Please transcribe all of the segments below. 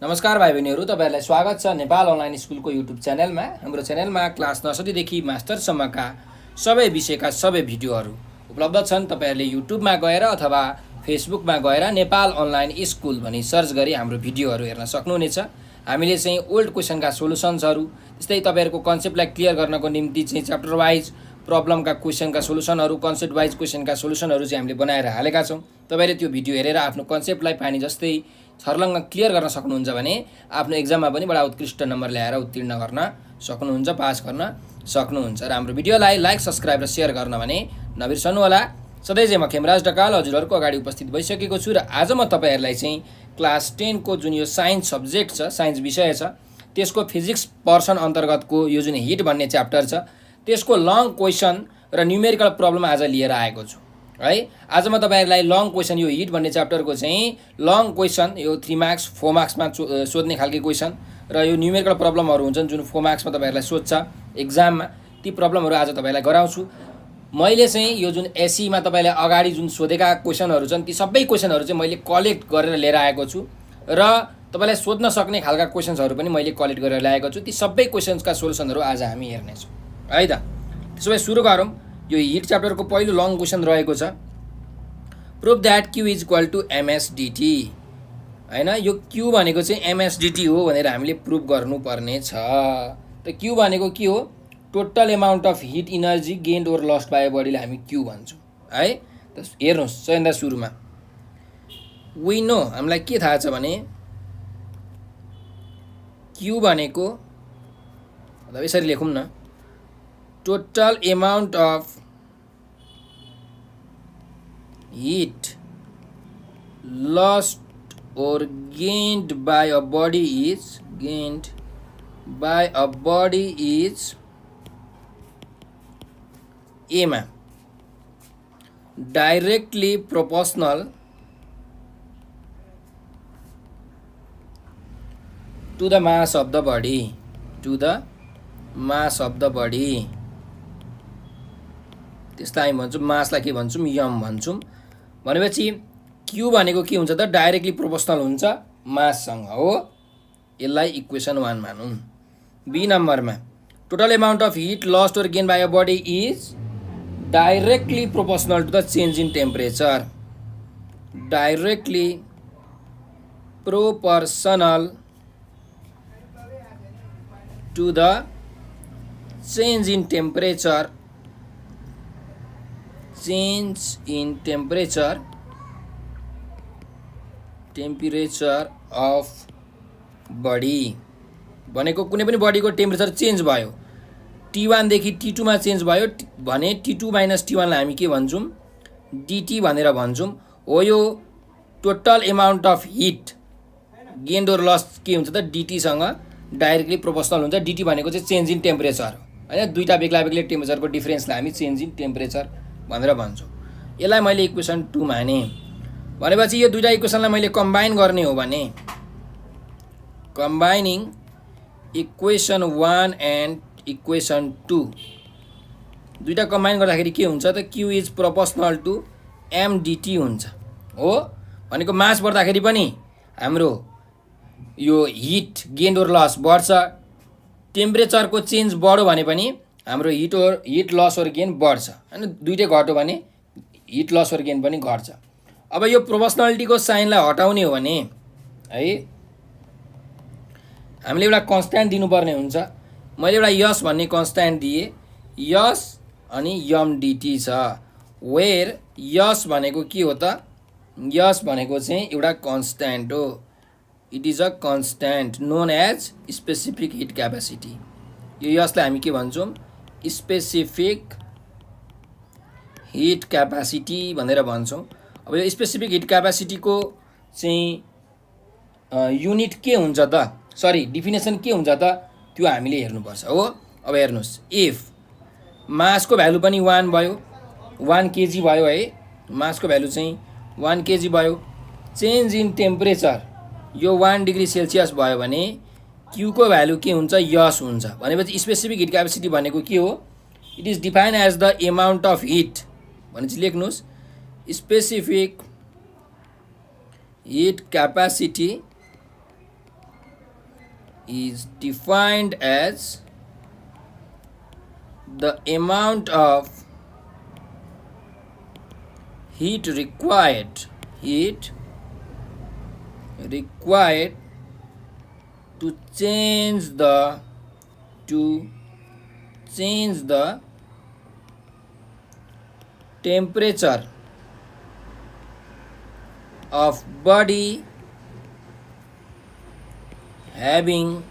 नमस्कार भाइ बहिनीहरू, तपाईँहरूलाई स्वागत छ नेपाल अनलाइन स्कुलको युट्युब च्यानलमा। हाम्रो च्यानलमा क्लास नर्सरीदेखि मास्टरसम्मका सबै विषयका सबै भिडियोहरू उपलब्ध छन्। तपाईँहरूले युट्युबमा गएर अथवा फेसबुकमा गएर नेपाल अनलाइन स्कुल भनी सर्च गरी हाम्रो भिडियोहरू हेर्न सक्नुहुनेछ। हामीले चाहिँ ओल्ड क्वेसनका सोलुसन्सहरू, त्यस्तै तपाईँहरूको कन्सेप्टलाई क्लियर गर्नको निम्ति चाहिँ च्याप्टर वाइज प्रब्लमका क्वेसनका सोलुसनहरू, कन्सेप्ट वाइज क्वेसनका सोलुसनहरू चाहिँ हामीले बनाएर हालेका छौँ। तपाईँले त्यो भिडियो हेरेर आफ्नो कन्सेप्टलाई पानी जस्तै छर्लङ्ग क्लियर गर्न सक्नुहुन्छ भने आफ्नो एक्जाममा पनि बडा उत्कृष्ट नम्बर ल्याएर उत्तीर्ण गर्न सक्नुहुन्छ, पास गर्न सक्नुहुन्छ। र हाम्रो भिडियोलाई लाइक, सब्सक्राइब र सेयर गर्न भने नबिर्सनुहोला। सधैँ चाहिँ म खेमराज ढकाल हजुरहरूको अगाडि उपस्थित भइसकेको छु र आज म तपाईँहरूलाई चाहिँ क्लास 10 को जुन यो साइन्स सब्जेक्ट छ, साइन्स विषय छ, त्यसको फिजिक्स पर्सन अन्तर्गतको यो जुन हिट भन्ने च्याप्टर छ त्यसको लङ क्वेसन र न्युमेरिकल प्रब्लम आज लिएर आएको छु है। आज म तपाईँहरूलाई लङ क्वेसन, यो हिट भन्ने च्याप्टरको चाहिँ लङ क्वेसन, यो 3 मार्क्स 4 मार्क्समा सोध्ने खालको क्वेसन र यो न्युमेरिकल प्रब्लमहरू हुन्छन् जुन 4 मार्क्समा तपाईँहरूलाई सोध्छ एक्जाममा, ती प्रब्लमहरू आज तपाईँलाई गराउँछु। मैले चाहिँ यो जुन एसीमा तपाईँले अगाडि जुन सोधेका क्वेसनहरू छन् ती सबै क्वेसनहरू चाहिँ मैले कलेक्ट गरेर लिएर आएको छु र तपाईँलाई सोध्न सक्ने खालका क्वेसन्सहरू पनि मैले कलेक्ट गरेर ल्याएको छु। ती सबै क्वेसन्सका सोल्युसनहरू आज हामी हेर्नेछौँ है त। त्यसो भए सुरु गरौँ। यो हिट च्याप्टरको पहिलो लङ क्वेसन रहेको छ, prove that q is equal to MSDT होइन। यो क्यु भनेको चाहिँ एमएसडिटी हो भनेर हामीले प्रुभ गर्नुपर्ने छ। त क्यु भनेको के हो? Total amount of heat energy gained or lost by बडीलाई हामी क्यु भन्छौँ है। त हेर्नुहोस्, सबैभन्दा सुरुमा वी नो, हामीलाई के थाहा छ भने क्यु भनेको, मतलब यसरी लेखौँ न, total amount of heat lost or gained by a body is A मा directly proportional to the mass of the body, त्यसलाई हामी भन्छौँ, मासलाई के भन्छौँ, यम भन्छौँ। भनेपछि क्यु भनेको के हुन्छ त? डाइरेक्टली प्रोपोर्सनल हुन्छ माससँग हो। यसलाई इक्वेसन 1 मानौँ। बी नम्बरमा total amount of heat lost or gain by a body is directly proportional to the change in temperature, directly proportional to the change in temperature, temperature of body भनेको कुनै पनि बडीको temperature change भयो, T1 देखि T2 मा change भयो भने T2 minus T1 लाई हामी के भन्छौँ? DT भनेर भन्छौँ। हो यो total amount of heat gained or lost के हुन्छ त? DT सँग डाइरेक्टली प्रोपोर्सनल हुन्छ। DT भनेको चाहिँ चेन्ज इन टेम्परेचर होइन। दुईवटा बेग्ला बेग्लै टेम्परेचरको डिफ्रेन्सलाई हामी चेन्ज इन टेम्परेचर भनेर भन्छौँ। यसलाई मैले इक्वेसन 2 माने। भनेपछि यो दुईवटा इक्वेसनलाई मैले कम्बाइन गर्ने हो भने कम्बाइनिङ इक्वेसन 1 एन्ड इक्वेसन 2, दुईवटा कम्बाइन गर्दाखेरि के हुन्छ त? क्यु इज प्रोपोर्सनल टु एमडिटी हुन्छ हो। भनेको मास बढ्दाखेरि पनि हाम्रो यो हिट गेन्ड ओर लस बढ्छ, टेम्परेचरको चेन्ज बढ्यो भने पनि हाम्रो हिट लस ओर गेन बढ्छ होइन। दुइटै घट्यो भने हिट लस ओर गेन पनि घट्छ। अब यो प्रोपोर्सनालिटीको साइनलाई हटाउने हो भने है हामीले एउटा कन्स्ट्यान्ट दिनुपर्ने हुन्छ। मैले एउटा यस भन्ने कन्स्ट्यान्ट दिएँ, यस अनि यम डिटी छ। वेयर यस भनेको के हो त? यस भनेको चाहिँ एउटा कन्स्ट्यान्ट हो। It is a constant known as specific heat capacity. यो यसलाई हामी के भन्छौँ? स्पेसिफिक हिट क्यापेसिटी भनेर भन्छौँ। अब यो स्पेसिफिक हिट क्यापेसिटीको चाहिँ युनिट के हुन्छ त? सरी, डिफिनेसन के हुन्छ त? त्यो हामीले हेर्नुपर्छ हो। अब हेर्नुहोस्, इफ मासको भ्यालु पनि 1 भयो, 1 केजी भयो है, मासको भ्यालु चाहिँ 1 केजी भयो, चेन्ज इन टेम्परेचर यो 1 डिग्री सेल्सियस भयो भने क्युको भ्यालु के हुन्छ? यस हुन्छ। भनेपछि स्पेसिफिक हिट क्यापेसिटी भनेको के हो? It is defined as the amount of heat भनेपछि लेख्नुहोस्, specific heat capacity is defined as the amount of heat required to change the temperature of body having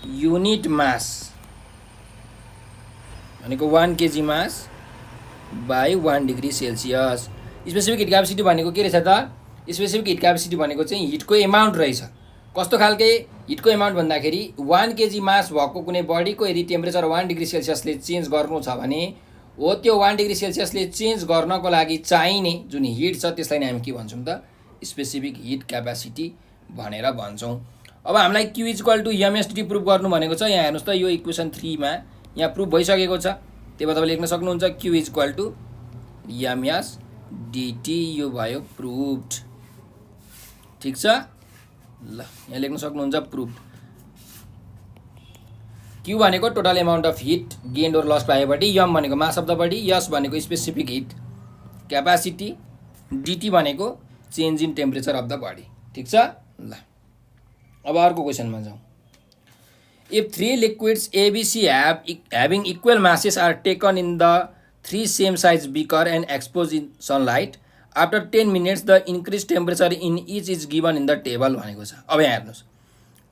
unit mass भनेको 1 kg mass by 1 degree Celsius. Specific heat capacity भनेको के रहेछ त? Specific heat capacity भनेको चाहिँ हिटको amount रहेछ. कस्तो खालके हिटको एमाउन्ट भन्दाखेरि 1 kg मास भएको कुनै बडीको यदि टेम्परेचर 1 डिग्री सेल्सियसले चेन्ज गर्नु छ भने हो त्यो 1 डिग्री सेल्सियसले चेन्ज गर्नको लागि चाहिने जुन हिट छ त्यसलाई नै हामी के भन्छौँ त? स्पेसिफिक हिट क्यापेसिटी भनेर भन्छौँ. अब हामीलाई Q = mSdt प्रुभ गर्नु भनेको छ. यहाँ हेर्नुस् त यो इक्वेसन 3 मा यहाँ प्रुभ भइसकेको छ. त्यही भएर तपाईले लेख्न सक्नुहुन्छ Q = mSdt. यो भयो प्रुभड. ठीक छ ल यहाँ लेख्न सक्नुहुन्छ प्रुभड. Q भनेको total amount of heat gained or lost by body, m भनेको mass of the body, s भनेको स्पेसिफिक हिट क्यापेसिटी, dt भनेको change in temperature of the body. ठीक छ ल अब अर्को क्वेसनमा जाउँ. If 3 liquids ABC having equal masses are taken in the 3 same size beaker and exposed in sunlight, after 10 minutes the increased temperature in each is given in the table भनेको छ. अब यहाँ हेर्नुस्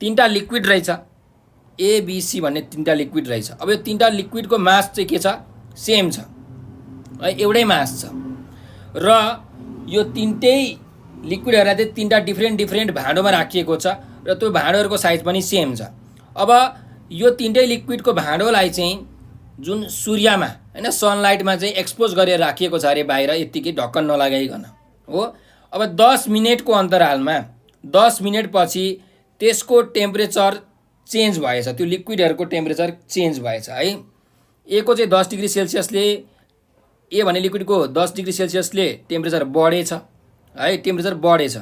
तीनटा लिक्विड रहेछ, ABC भन्ने तीनटा liquid रहेछ. अब यो तीनटा लिक्विडको मास चाहिँ के छ? सेम छ है, एउटै मास छ. र यो तीनटै लिक्विडहरुलाई चाहिँ तीनटा डिफ्रेन्ट भाँडोमा राखिएको छ र त्यो भाँडोहरुको साइज पनि सेम छ. अब यो तीनटै लिक्विडको भाँडोलाई चाहिँ जुन सूर्यमा हैन सनलाइटमा चाहिँ एक्सपोज गरेर राखिएको छ अरे बाहिर यतिकै ढक्कन नलगाइकन हो. अब 10 मिनेटको अन्तरालमा 10 मिनेटपछि त्यसको टेम्परेचर चेन्ज भएछ, त्यो लिक्विडहरुको टेम्परेचर चेन्ज भएछ है. ए को चाहिँ 10 डिग्री सेल्सियसले ए भन्ने लिक्विडको 10 डिग्री सेल्सियसले टेम्परेचर बढेछ है, टेम्परेचर बढेछ.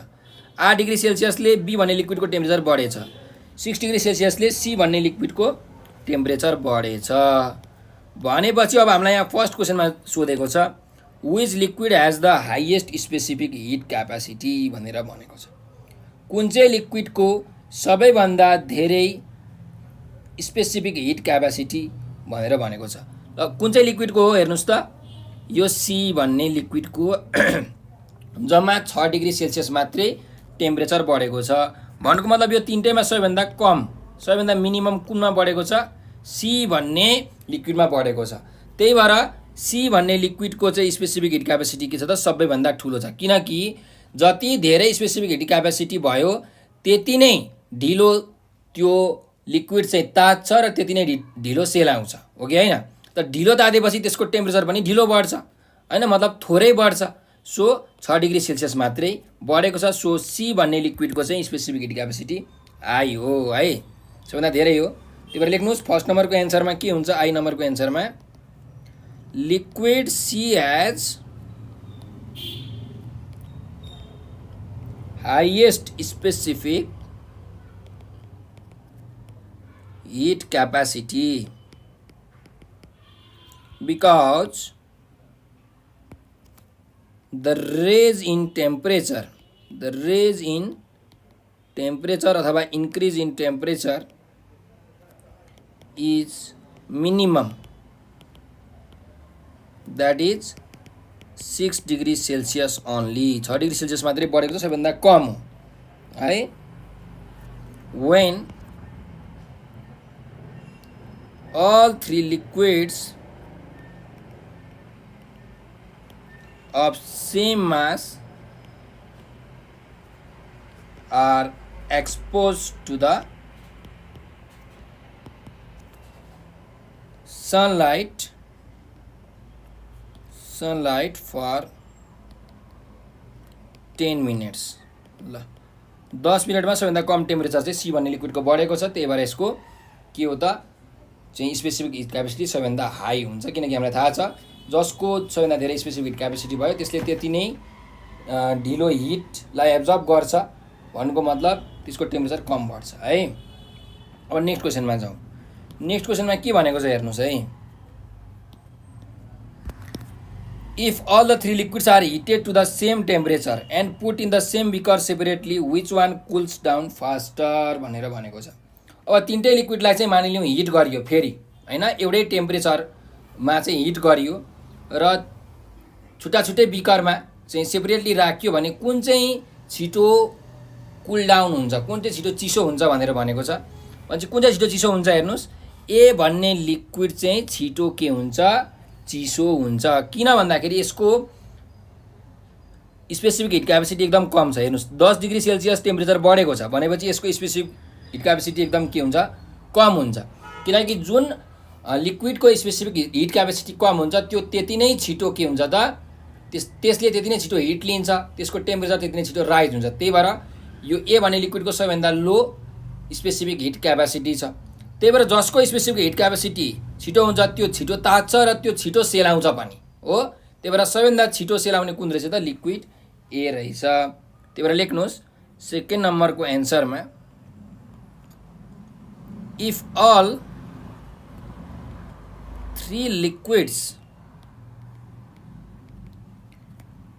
8 डिग्री सेल्सियसले बी भन्ने लिक्विडको टेम्परेचर बढेछ. 6 डिग्री सेल्सियसले सी भन्ने लिक्विडको टेम्परेचर बढेछ भनेपछि अब हामीलाई यहाँ फर्स्ट क्वेसनमा सोधेको छ which liquid has the highest specific heat capacity भनेर भनेको छ. कुन चाहिँ लिक्विडको सबैभन्दा धेरै स्पेसिफिक हिट क्यापेसिटी भनेर भनेको छ. र कुन चाहिँ लिक्विडको हो हेर्नुस् त, यो सी भन्ने लिक्विडको जम्मा 6 डिग्री सेल्सियस मात्रै टेम्परेचर बढेको छ. भन्नुको मतलब यो तीनटैमा सबैभन्दा कम सबैभन्दा मिनिमम कुनमा बढेको छ? सी भन्ने लिक्विडमा बढेको छ. त्यही भएर सी भन्ने लिक्विडको चाहिँ स्पेसिफिक हिट क्यापेसिटी के छ त? सबैभन्दा ठुलो छ. किनकि जति धेरै स्पेसिफिक हिट क्यापेसिटी भयो त्यति नै ढिलो त्यो लिक्विड चाहिँ तात्छ र त्यति नै ढिलो सेलाउँछ हो कि हैन. त ढिलो तातेपछि त्यसको टेम्परेचर पनि ढिलो बढ्छ हैन, मतलब थोरै बढ्छ. सो 6 डिग्री सेल्सियस मात्रै बढेको छ. सो सी भन्ने लिक्विडको चाहिँ स्पेसिफिक हिट क्यापेसिटी आई हो है, सबभन्दा धेरै हो. त्यही भएर लेख्नुहोस् फर्स्ट नम्बरको एन्सरमा के हुन्छ? आई नम्बरको एन्सरमा liquid C has highest specific heat capacity because the raise in temperature अथवा increase in temperature is minimum, that is 6 degree Celsius only. 6 degree Celsius मात्रै बढेको छ, सबैभन्दा कम हो है. When all 3 liquids of same mass are exposed to the sunlight for 10 minutes. ल 10 मिनटमा सबैभन्दा कम टेम्परेचर चाहिँ सी भन्ने लिक्विडको बढेको छ. त्यही भएर यसको के हो त चाहिँ स्पेसिफिक हिट क्यापेसिटी सबैभन्दा हाई हुन्छ. किनकि हामीलाई थाहा छ जसको सबैभन्दा धेरै स्पेसिफिक हिट क्यापेसिटी भयो त्यसले त्यति नै ढिलो हिटलाई एब्जर्ब गर्छ, भन्नुको मतलब त्यसको टेम्परेचर कम बढ्छ है. अब नेक्स्ट क्वेसनमा जाउँ। नेक्स्ट क्वेसनमा के भनेको छ हेर्नुहोस् है। If all the three liquids are heated to the same temperature and put in the same beaker separately which one cools down faster भनेर भनेको छ। अब तिनटै लिक्विडलाई चाहिँ मानिलिउँ हिट गरियो फेरि होइन, एउटै टेम्परेचरमा चाहिँ हिट गरियो र छुट्टा छुट्टै बिकरमा चाहिँ सेपरेटली राखियो भने कुन चाहिँ छिटो कुल डाउन हुन्छ, कुन चाहिँ छिटो चिसो हुन्छ भनेर भनेको छ। भने कुन चाहिँ छिटो चिसो हुन्छ हेर्नुहोस्, ए भन्ने लिक्विड चाहिँ छिटो के हुन्छ, चिसो हुन्छ। किन भन्दाखेरि यसको स्पेसिफिक हिट क्यापेसिटी एकदम कम छ। हेर्नुहोस् 10 डिग्री सेल्सियस टेम्परेचर बढेको छ भनेपछि यसको स्पेसिफिक हिट क्यापेसिटी एकदम के हुन्छ, कम हुन्छ। किनकि जुन लिक्विडको स्पेसिफिक हिट क्यापेसिटी कम हुन्छ त्यो त्यति नै छिटो के हुन्छ त, त्यसले त्यति नै छिटो हिट लिन्छ, त्यसको टेम्परेचर त्यति नै छिटो राइज हुन्छ। त्यही भएर यो ए भन्ने लिक्विडको सबैभन्दा लो स्पेसिफिक हिट क्यापेसिटी छ। त्यही भएर जसको स्पेसिफिक हिट क्यापेसिटी छिटो हुन्छ त्यो छिटो तात्छ र त्यो छिटो सेलाउँछ पनि हो। त्यही भएर सबैभन्दा छिटो सेलाउने कुन रहेछ त, लिक्विड ए रहेछ। त्यही भएर लेख्नुहोस् सेकेन्ड नम्बरको एन्सरमा if all three liquids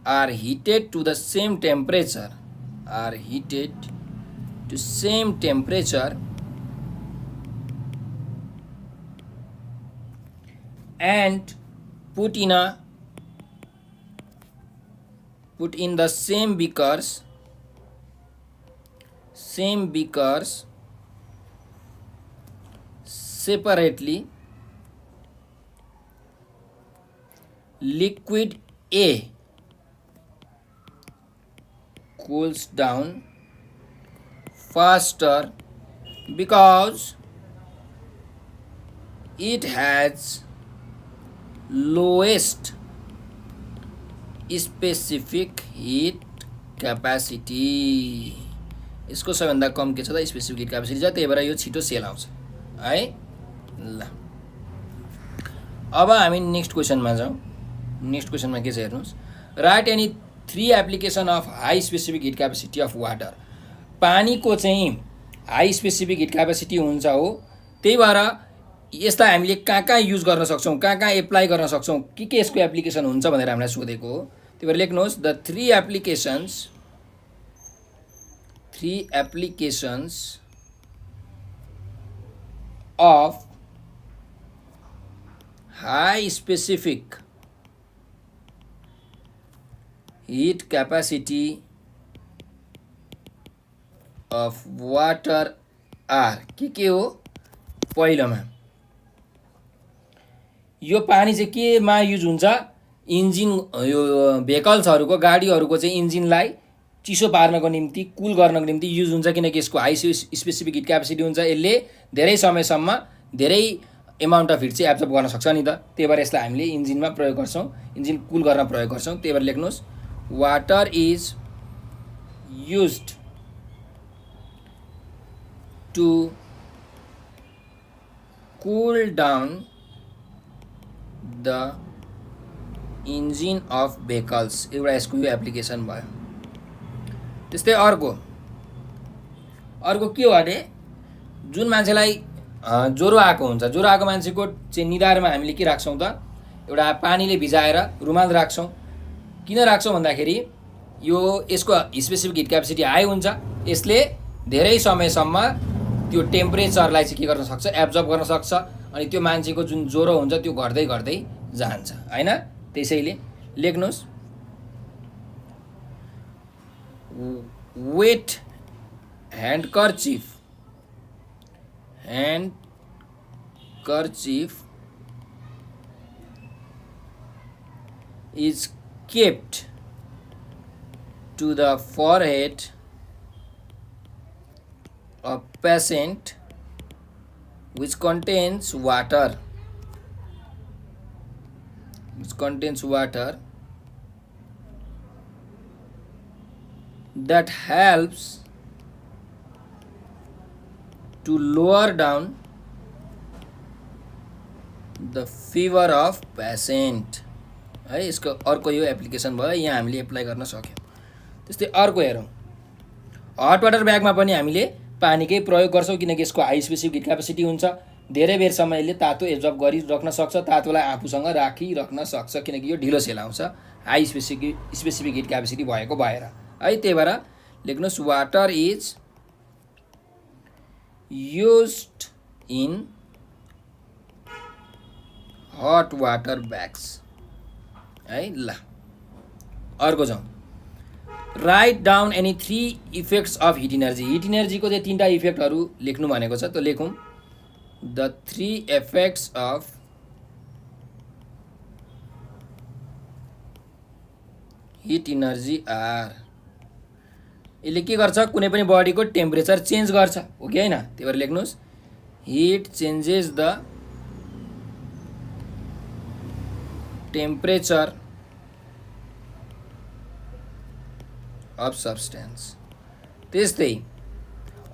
are heated to the same temperature and put in the same beakers separately, liquid A cools down faster because it has lowest specific heat capacity। यसको सबैभन्दा कम के छ त, स्पेसिफिक हिट क्यापेसिटी छ। त्यही भएर यो छिटो सेलाउँछ है। ल अब हामी नेक्स्ट क्वेसनमा जाउँ। नेक्स्ट क्वेसनमा के छ हेर्नुहोस्, right any three application of high specific heat capacity of water. पानीको चाहिँ हाई स्पेसिफिक हिट क्यापेसिटी हुन्छ हो। त्यही भएर यसलाई हामीले कहाँ कहाँ युज गर्न सक्छौँ, कहाँ कहाँ एप्लाई गर्न सक्छौँ, के यसको एप्लिकेसन हुन्छ भनेर हामीलाई सोधेको हो। त्यही भएर लेख्नुहोस् the three applications of high specific heat capacity of water are के हो। पहिलोमा यो पानी चाहिँ केमा युज हुन्छ, इन्जिन यो भेहिकल्सहरूको गाडीहरूको चाहिँ इन्जिनलाई चिसो पार्नको निम्ति, कुल गर्नको निम्ति युज हुन्छ। किनकि यसको हाई स्पेसिफिक हिट क्यापेसिटी हुन्छ, यसले धेरै समयसम्म धेरै एमाउन्ट अफ हिट चाहिँ एब्जर्ब गर्न सक्छ नि त। त्यही भएर यसलाई हामीले इन्जिनमा प्रयोग गर्छौँ, इन्जिन कुल गर्न प्रयोग गर्छौँ। त्यही भएर लेख्नुहोस् water is used to cool down the engine of vehicles। एउटा यसको यो एप्लिकेसन भयो। त्यस्तै अर्को के हो भने जुन मान्छेलाई ज्वरो आएको हुन्छ, ज्वरो आएको मान्छेको चाहिँ निधारमा हामीले के राख्छौँ त, एउटा पानीले भिजाएर रुमाल राख्छौँ। किन राख्छौँ भन्दाखेरि यो यसको स्पेसिफिक हिट क्यापेसिटी हाई हुन्छ, यसले धेरै समयसम्म त्यो टेम्परेचरलाई चाहिँ के गर्न सक्छ, एब्जर्ब गर्न सक्छ। अनि त्यो मान्छेको जुन ज्वरो हुन्छ त्यो घट्दै घट्दै जान्छ हैन। त्यसैले लेख्नुहोस् weight ह्यान्डकर्चिफ is kept to the forehead of patient which contains water that helps to lower down the fever of patient है। यसको अर्को यो एप्लिकेसन भयो, यहाँ हामीले एप्लाई गर्न सक्यौँ। त्यस्तै अर्को हेरौँ, हट वाटर ब्यागमा पनि हामीले पानीकै प्रयोग गर्छौँ किनकि यसको हाई स्पेसिफिक हिट क्यापेसिटी हुन्छ। धेरै बेरसम्म यसले तातो एब्जर्ब गरिराख्न सक्छ, तातोलाई आफूसँग राखिराख्न सक्छ किनकि यो ढिलो सेल आउँछ हाई स्पेसिफिक हिट क्यापेसिटी भएको भएर है। त्यही भएर लेख्नुहोस् water is used in hot water bags है। ल अर्को जाउँ। Write down any 3 effects of heat energy. Heat इनर्जीको चाहिँ 3टा इफेक्टहरू लेख्नु भनेको छ, त लेखौँ। The 3 effects of heat energy are. यसले के गर्छ, कुनै पनि बडीको टेम्परेचर चेन्ज गर्छ, हो कि होइन? त्यही भएर लेख्नुहोस् heat changes the temperature of substance. त्यस्तै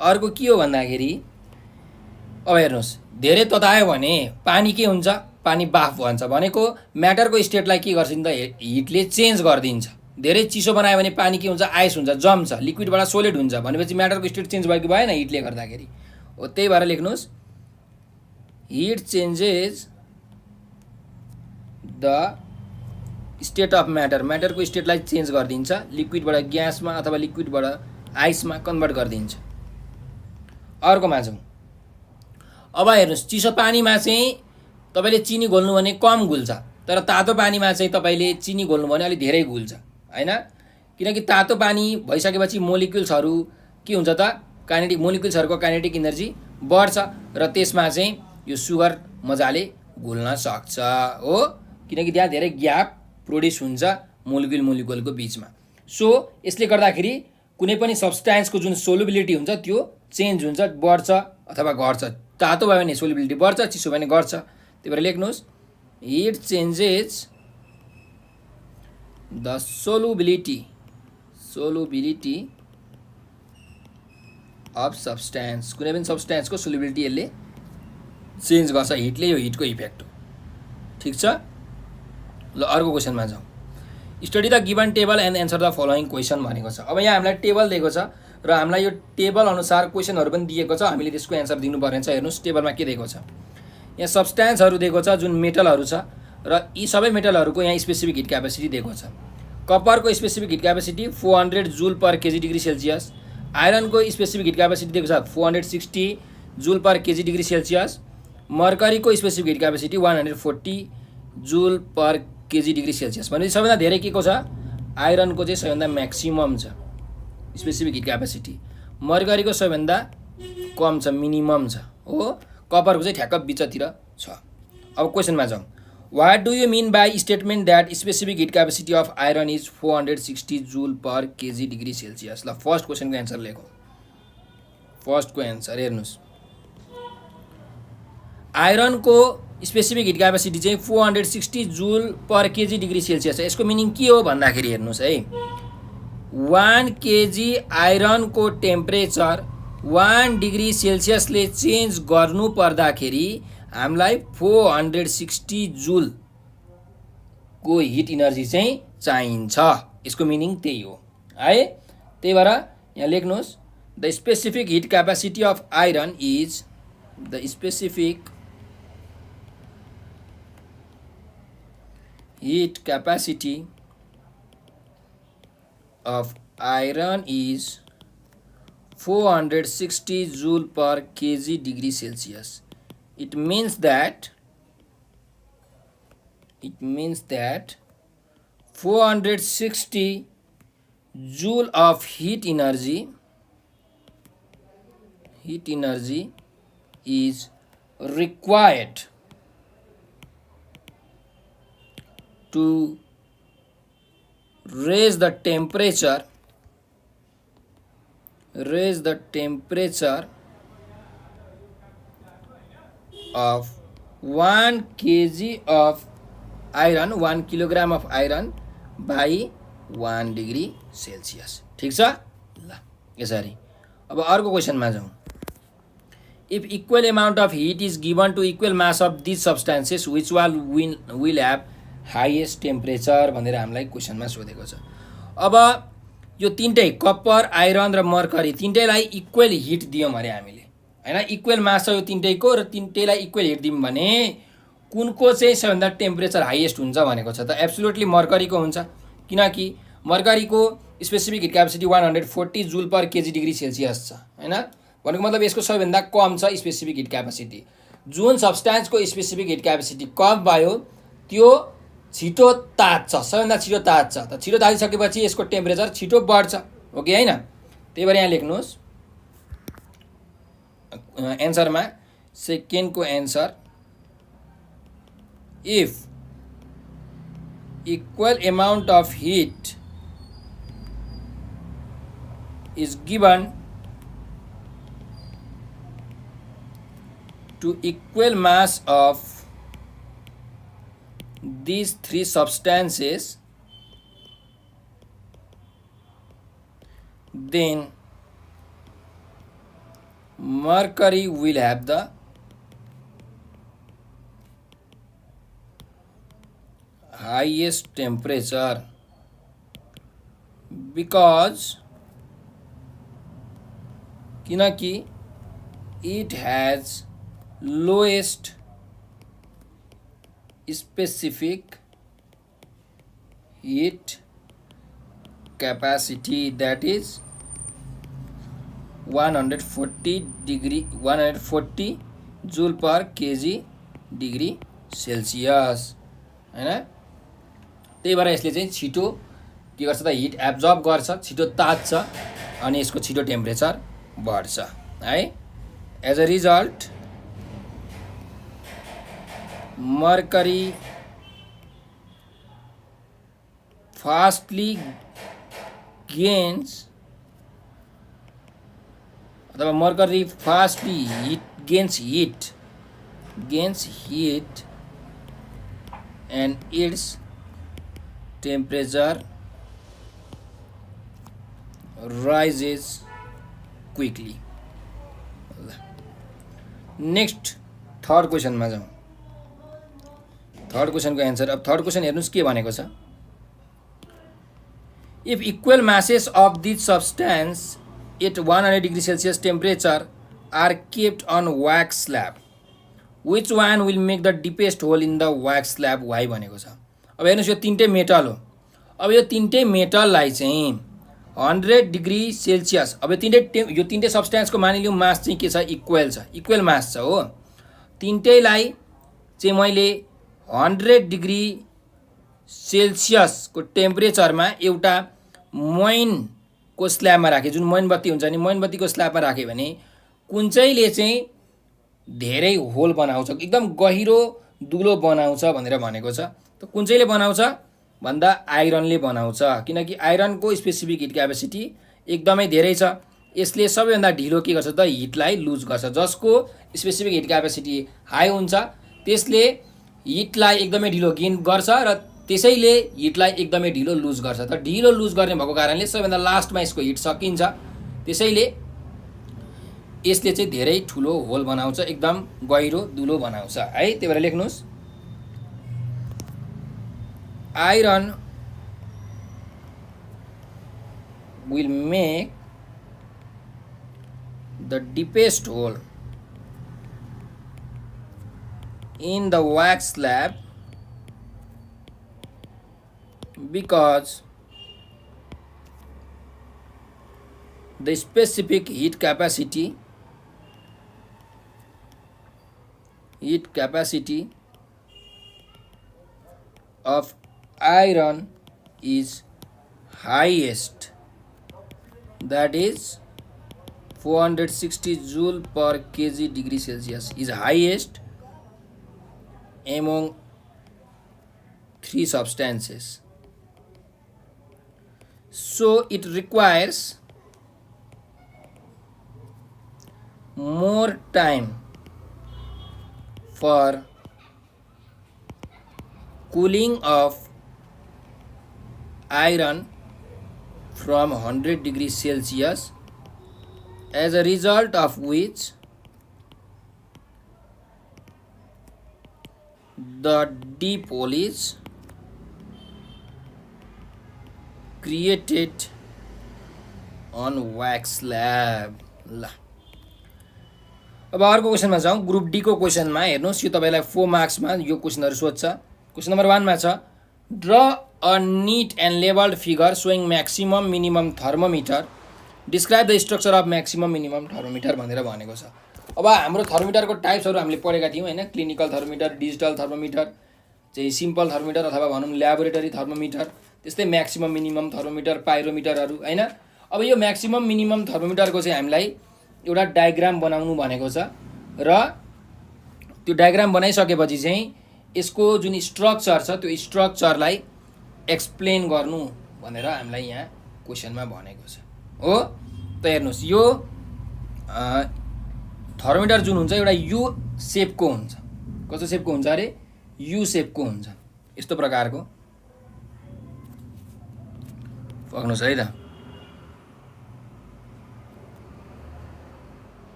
अर्को के हो भन्दाखेरि अब हेर्नुहोस्, धेरै ततायो भने पानी के हुन्छ, पानी बाफ भन्छ। भनेको म्याटरको स्टेटलाई के गर्छ नि त हिटले चेन्ज गरिदिन्छ। धेरै चिसो बनायो भने पानी के हुन्छ, आइस हुन्छ, जम्छ, लिक्विडबाट सोलिड हुन्छ। भनेपछि म्याटरको स्टेट चेन्ज भएको भएन हिटले गर्दाखेरि हो। त्यही भएर लेख्नुहोस् heat changes the state of matter. म्याटरको स्टेटलाई चेन्ज गरिदिन्छ, लिक्विडबाट ग्यासमा अथवा लिक्विडबाट आइसमा कन्भर्ट गरिदिन्छ। अर्कोमा जाउँ। अब हेर्नुहोस्, चिसो पानीमा चाहिँ तपाईँले चिनी घोल्नु भने कम घुल्छ, तर तातो पानीमा चाहिँ तपाईँले चिनी घोल्नु भने अलिक धेरै घुल्छ होइन? किनकि तातो पानी भइसकेपछि मोलिक्युल्सहरू के हुन्छ त, काइनेटिक मोलिक्युल्सहरूको काइनेटिक इनर्जी बढ्छ र त्यसमा चाहिँ यो सुगर मजाले घुल्न सक्छ हो, किनकि त्यहाँ धेरै ग्याप प्रोड्युस हुन्छ मोलिक्युलको बिचमा। सो यसले गर्दाखेरि कुनै पनि सब्सटेन्सको जुन सोलुबिलिटी हुन्छ त्यो चेन्ज हुन्छ, बढ्छ अथवा घट्छ। तातो भयो भने सोलुबिलिटी बढ्छ, चिसो भयो भने घट्छ। त्यही भएर लेख्नुहोस् heat changes the solubility of substance. कुनै पनि सब्सटेन्सको सोलुबिलिटी यसले चेन्ज गर्छ हिटले। यो हिटको इफेक्ट हो, ठिक छ। ल अर्को क्वेसनमा जाउँ। Study the given table and answer the following question भनेको छ। अब यहाँ हामीलाई टेबल दिएको छ र हामीलाई यो टेबल अनुसार क्वेसनहरू पनि दिएको छ, हामीले त्यसको एन्सर दिनुपर्ने छ। हेर्नुहोस् टेबलमा के दिएको छ। यहाँ सब्सटेन्सहरू दिएको छ जुन मेटलहरू छ र यी सबै मेटलहरूको यहाँ स्पेसिफिक हिट क्यापेसिटी दिएको छ। कपरको specific heat capacity 400 joule per KG degree Celsius. आइरनको स्पेसिफिक हिट क्यापेसिटी दिएको छ 460 joule per KG degree Celsius. मर्करीको specific heat capacity 140 joule per KG degree Celsius. भनेपछि सबैभन्दा धेरै के को छ, आइरनको चाहिँ सबैभन्दा म्याक्सिमम छ स्पेसिफिक हिट क्यापेसिटी, मर्करीको सबैभन्दा कम छ, मिनिमम छ हो। कपरको चाहिँ ठ्याक्क बिचतिर छ। अब क्वेसनमा जाउँ। What do you mean by statement that specific heat capacity of iron is 460 joule per KG degree Celsius. ल फर्स्ट क्वेसनको एन्सर लेखौँ। फर्स्टको एन्सर हेर्नुहोस्, आइरनको स्पेसिफिक हिट क्यापेसिटी चाहिँ 460 joule per KG degree Celsius छ। यसको मिनिङ के हो भन्दाखेरि हेर्नुहोस् है, 1 केजी आइरनको टेम्परेचर 1 डिग्री सेल्सियसले चेन्ज गर्नु पर्दाखेरि हामीलाई 460 जुलको हिट इनर्जी चाहिँ चाहिन्छ। यसको मिनिङ त्यही हो है। त्यही भएर यहाँ लेख्नुहोस् the specific heat capacity of iron is the specific heat capacity of iron is 460 joule per kg degree Celsius. It means that 460 joule of heat energy is required to raise the temperature of 1 kg of iron, 1 kilogram of iron by 1 degree Celsius। ठिक छ। ल यसरी अब अर्को क्वेसनमा जाउँ। If equal amount of heat is given to equal mass of these substances, which one will have highest temperature भनेर हामीलाई क्वेसनमा सोधेको छ। अब यो तीनटै कपर आइरन र मर्करी तीनटैलाई इक्वल हिट दियौँ अरे हामीले हैन, इक्वल मास छ यो तीनटैको र तीनटैलाई इक्वल हिट दियौँ भने कुनको चाहिँ सबैभन्दा टेम्परेचर हाइएस्ट हुन्छ भनेको छ त एब्सोल्युटली मर्करीको हुन्छ, किनकि मर्करीको specific heat capacity 140 joule per KG degree Celsius छ हैन। भनेको मतलब यसको सबैभन्दा कम छ स्पेसिफिक हिट क्यापेसिटी। जुन सब्सटेन्सको स्पेसिफिक हिट क्यापेसिटी कम भयो त्यो छिटो तात्छ, सबैभन्दा छिटो तात्छ। त छिटो तातिसकेपछि यसको टेम्परेचर छिटो बढ्छ, हो कि होइन? त्यही भएर यहाँ लेख्नुहोस् एन्सरमा सेकेन्डको answer, if equal amount of heat is given to equal mass of these three substances, then mercury will have the highest temperature because किनकि it has lowest specific heat capacity, that is 140 joule per KG degree Celsius हैन। त्यही भएर यसले चाहिँ छिटो के गर्छ त हिट एब्जर्ब गर्छ, छिटो तात्छ अनि यसको छिटो टेम्परेचर बढ्छ है। As a result mercury fastly gains अथवा mercury fastly gains heat and its temperature rises quickly. Next third क्वेसनमा जाउँ। थर्ड क्वेसनको एन्सर, अब थर्ड क्वेसन हेर्नुहोस् के भनेको छ। If equal masses of this substance at 100 degree Celsius temperature are kept on wax slab, which one will make the deepest hole in the wax slab? Why भनेको छ। अब हेर्नुहोस् यो तीनटै मेटल हो। अब यो तीनटै मेटललाई चाहिँ 100 डिग्री सेल्सियस, अब यो तीनटै सब्सटेन्सको मानिलिउँ मास चाहिँ के छ, इक्वल छ, इक्वल मास छ हो। तीनटैलाई चाहिँ मैले 100 डिग्री सेल्सियसको टेम्परेचरमा एउटा मोइनको स्ल्याबमा राखेँ, जुन मोमबत्ती हुन्छ नि मोमबत्तीको स्ल्याबमा राखेँ भने कुन चाहिँले चाहिँ धेरै होल बनाउँछ, एकदम गहिरो दुलो बनाउँछ भनेर भनेको छ। त कुन चाहिँले बनाउँछ भन्दा आइरनले बनाउँछ, किनकि आइरनको स्पेसिफिक हिट क्यापेसिटी एकदमै धेरै छ। यसले सबैभन्दा ढिलो के गर्छ त हिटलाई लुज गर्छ। जसको स्पेसिफिक हिट क्यापेसिटी हाई हुन्छ त्यसले हिटलाई एकदमै ढिलो गेन गर्छ र त्यसैले हिटलाई एकदमै ढिलो लुज गर्छ। त ढिलो लुज गर्ने भएको कारणले सबैभन्दा लास्टमा यसको हिट सकिन्छ, त्यसैले यसले चाहिँ धेरै ठुलो होल बनाउँछ, एकदम गहिरो दुलो बनाउँछ है। त्यही भएर लेख्नुहोस् iron will make the deepest hole in the wax slab because the specific heat capacity of iron is highest, that is 460 joule per kg degree Celsius is highest among three substances. So it requires more time for cooling of iron from 100 degrees Celsius, as a result of which the deep hole is created on wax lab. ल अब अर्को क्वेसनमा जाउँ। Group D को क्वेसनमा हेर्नुहोस्, यो तपाईँलाई 4 मार्क्समा यो क्वेसनहरू सोध्छ। क्वेसन नम्बर 1 मा छ draw a neat and labelled figure showing maximum minimum thermometer, describe the structure of maximum minimum thermometer भनेर भनेको छ। अब हाम्रो थर्मोमिटरको टाइप्सहरू हामीले पढेका थियौँ होइन, क्लिनिकल थर्मोमिटर, डिजिटल थर्मोमिटर चाहिँ सिम्पल थर्मोमिटर अथवा भनौँ ल्याबोरेटरी थर्मोमिटर, त्यस्तै म्याक्सिमम मिनिमम थर्मोमिटर, पाइरोमिटरहरू होइन। अब यो म्याक्सिमम मिनिमम थर्मोमिटरको चाहिँ हामीलाई एउटा डायग्राम बनाउनु भनेको छ र त्यो डायग्राम बनाइसकेपछि चाहिँ यसको जुन स्ट्रक्चर छ त्यो स्ट्रक्चरलाई एक्सप्लेन गर्नु भनेर हामीलाई यहाँ क्वेसनमा भनेको छ हो। त हेर्नुहोस्, यो थर्मोमिटर जुन हुन्छ एउटा यु सेपको हुन्छ। कस्तो सेपको हुन्छ अरे? यु सेपको हुन्छ। यस्तो प्रकारको पक्नुहोस् है त।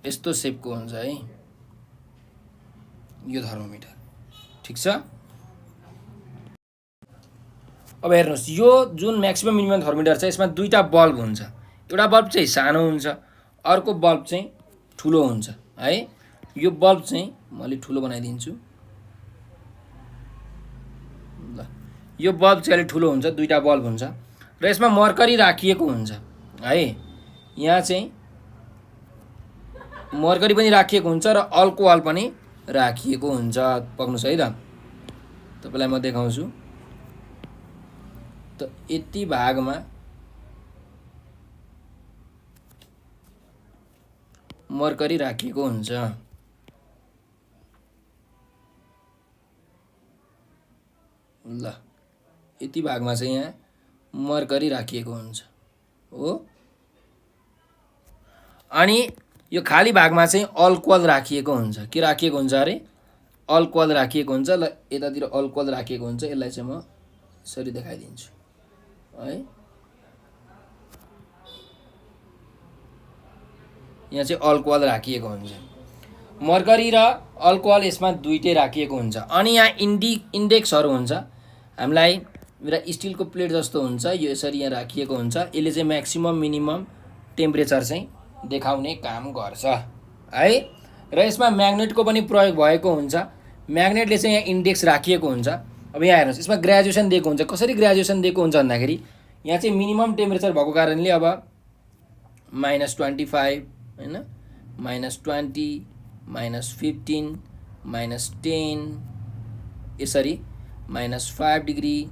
यस्तो सेपको हुन्छ है यो थर्मोमिटर, ठिक छ। अब हेर्नुहोस्, यो जुन म्याक्सिमम मिनिमम थर्मोमिटर छ यसमा दुईटा बल्ब हुन्छ। एउटा बल्ब चाहिँ सानो हुन्छ, अर्को बल्ब चाहिँ ठुलो हुन्छ है। यो बल्ब चाहिँ म अलि ठुलो बनाइदिन्छु। ल यो बल्ब चाहिँ अलि ठुलो हुन्छ, दुईटा बल्ब हुन्छ र यसमा मर्करी राखिएको हुन्छ है। यहाँ चाहिँ मर्करी पनि राखिएको हुन्छ र अल्कोहल पनि राखिएको हुन्छ। पक्नुहोस् है त, तपाईँलाई म देखाउँछु। त यति भागमा मर्करी राखिएको हुन्छ। ल यति भागमा चाहिँ यहाँ मर्करी राखिएको हुन्छ हो। अनि यो खाली भागमा चाहिँ अल्कोहल राखिएको हुन्छ। के राखिएको हुन्छ अरे? अल्कोहल राखिएको हुन्छ। ल यतातिर अल्कोहल राखिएको हुन्छ। यसलाई चाहिँ म यसरी देखाइदिन्छु है। यहाँ चाहिँ अल्कोहल राखिएको हुन्छ। मर्करी र अल्कोहल यसमा दुईटै राखिएको हुन्छ। अनि यहाँ इन्डेक्सहरू हुन्छ। हामीलाई एउटा स्टिलको प्लेट जस्तो हुन्छ, यो यसरी यहाँ राखिएको हुन्छ। यसले चाहिँ म्याक्सिमम मिनिमम टेम्परेचर चाहिँ देखाउने काम गर्छ है। र यसमा म्याग्नेटको पनि प्रयोग भएको हुन्छ। म्याग्नेटले चाहिँ यहाँ इन्डेक्स राखिएको हुन्छ। अब यहाँ हेर्नुहोस्, यसमा ग्रेजुएसन दिएको हुन्छ। कसरी ग्रेजुएसन दिएको हुन्छ भन्दाखेरि यहाँ चाहिँ मिनिमम टेम्परेचर भएको कारणले अब -25 होइन, -20, -15, -10 यसरी -5 डिग्री,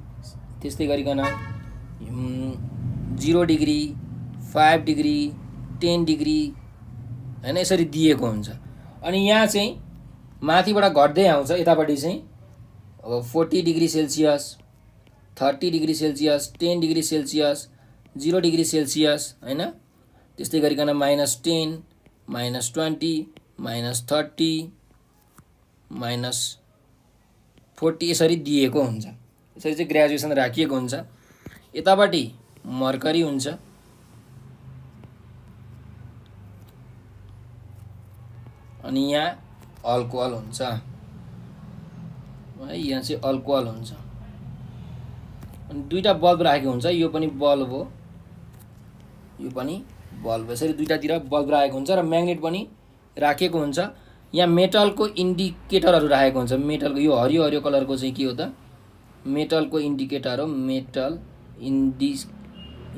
त्यस्तै गरिकन 0 डिग्री, 5 डिग्री, 10 डिग्री होइन यसरी दिएको हुन्छ। अनि यहाँ चाहिँ माथिबाट घट्दै आउँछ। यतापट्टि चाहिँ अब 40 degree Celsius, 30 degree Celsius, 10 degree Celsius, 0 degree Celsius होइन। त्यस्तै गरिकन -10, -20, -30, -40 यसरी दिएको हुन्छ। यसरी चाहिँ ग्रेजुएसन राखिएको हुन्छ। यतापट्टि मर्करी हुन्छ अनि यहाँ अल्कोहल हुन्छ है। यहाँ चाहिँ अल्कोहल हुन्छ। अनि दुईटा बल्ब राखेको हुन्छ। यो पनि बल्ब हो, यो पनि बल्ब। यसरी दुईटातिर बल्ब राखेको हुन्छ र म्याग्नेट पनि राखेको हुन्छ। यहाँ मेटलको इन्डिकेटरहरू राखेको हुन्छ। मेटलको यो हरियो हरियो कलरको चाहिँ के हो त? मेटलको इन्डिकेटर हो, मेटल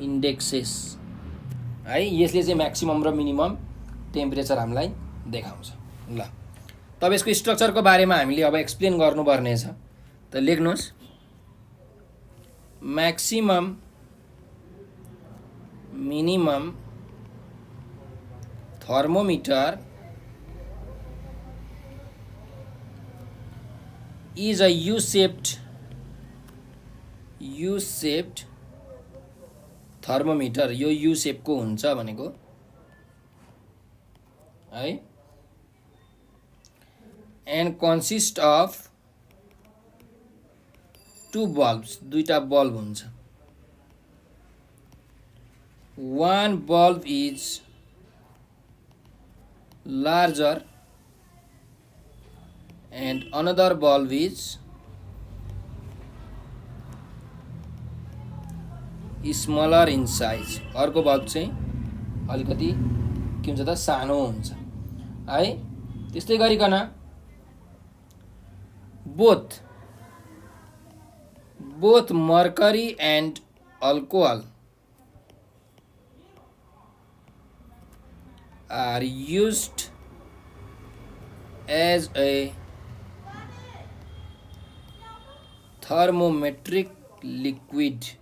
इन्डेक्सेस है। यसले चाहिँ म्याक्सिमम र मिनिमम टेम्परेचर हामीलाई देखाउँछ। ल तब यसको स्ट्रक्चरको बारेमा हामीले अब एक्सप्लेन गर्नुपर्ने छ। त लेख्नुहोस्, maximum minimum thermometer is a U-shaped thermometer. यो U shape को हुन्छ भनेको है, and consist of 2 bulbs, दुईटा बल्ब हुन्छ. One bulb is larger and another bulb is smaller in size. अर्को बल्ब चाहिँ अलिकति के हुन्छ त सानो हुन्छ है. त्यस्तै गरिकन both mercury and alcohol are used as a thermometric liquid.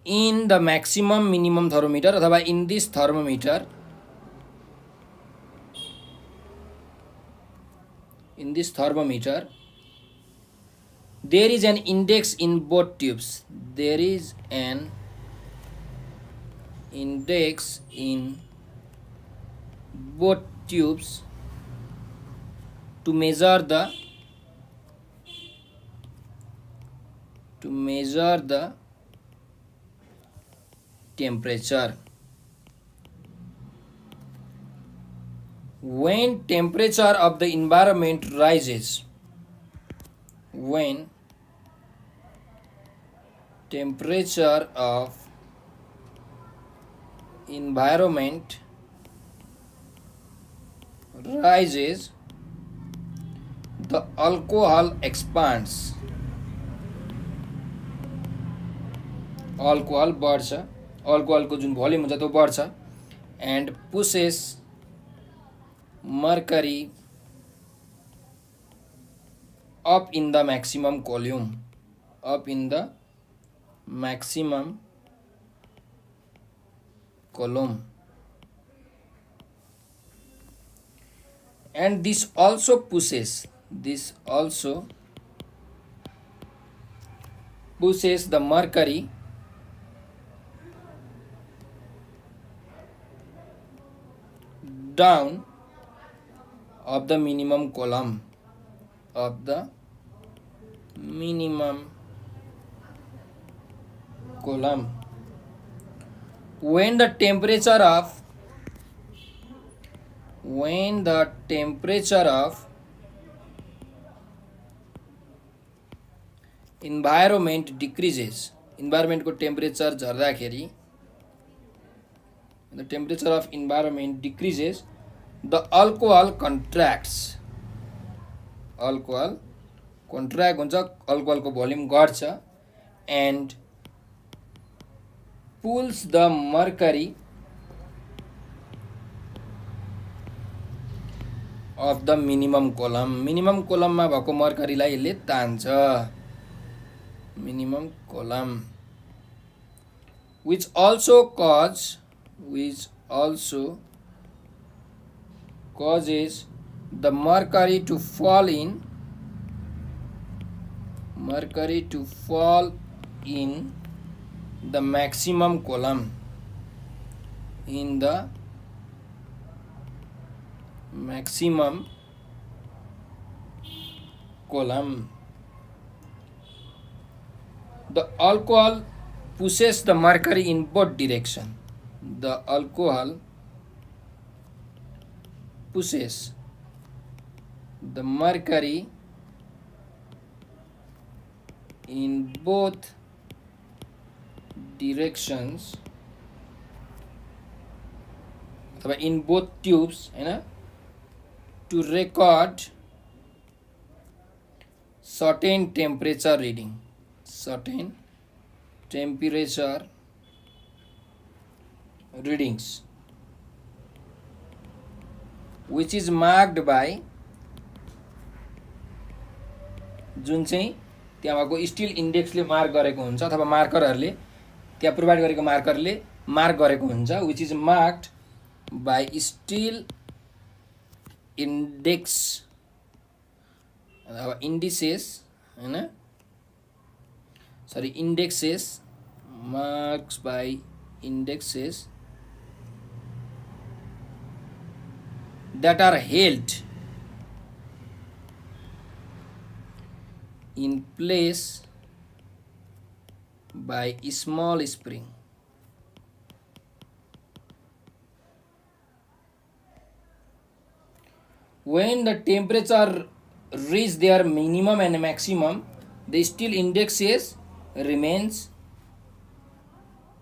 In the maximum minimum thermometer अथवा in this thermometer, there is an index in both tubes. There is an index in both tubes to measure the temperature. When temperature of the environment rises, the alcohol expands. Alcohol बढ्छ, अल्कोहलको जुन volume हुन्छ त्यो बढ्छ and pushes mercury up in the maximum column. And this also pushes the mercury down of the minimum column. When the temperature of environment decreases, environment को temperature झर्दाखेरि, the temperature of environment decreases, the alcohol contracts. Alcohol contract हुन्छ, alcohol को volume घट्छ and pulls the mercury of the minimum column. Minimum column मा भएको मर्करीलाई यसले तान्छ. Minimum column, which also causes the mercury to fall in the maximum column. The alcohol pushes the mercury in both directions. The alcohol pushes the mercury in both directions, अथवा in both tubes, हैन, to record certain temperature readings, which is marked by, जुन चाहिँ त्यहाँ भएको still इन्डेक्सले mark गरेको हुन्छ अथवा मार्करहरूले त्यहाँ प्रोभाइड गरेको मार्करले मार्क गरेको हुन्छ, which is marked by steel index अथवा indices, हैन, sorry, indexes, marks by indexes that are held in place by small spring. When the temperature reach their minimum and maximum, the still indexes remains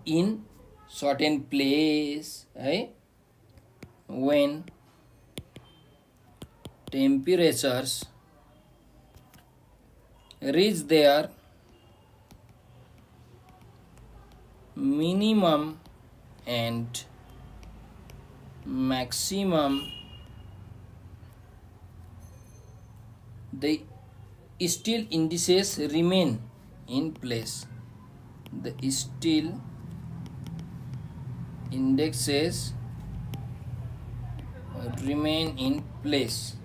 in certain place, है. When temperatures reach their minimum and maximum, the still indices remain in place. The still indexes remain in place.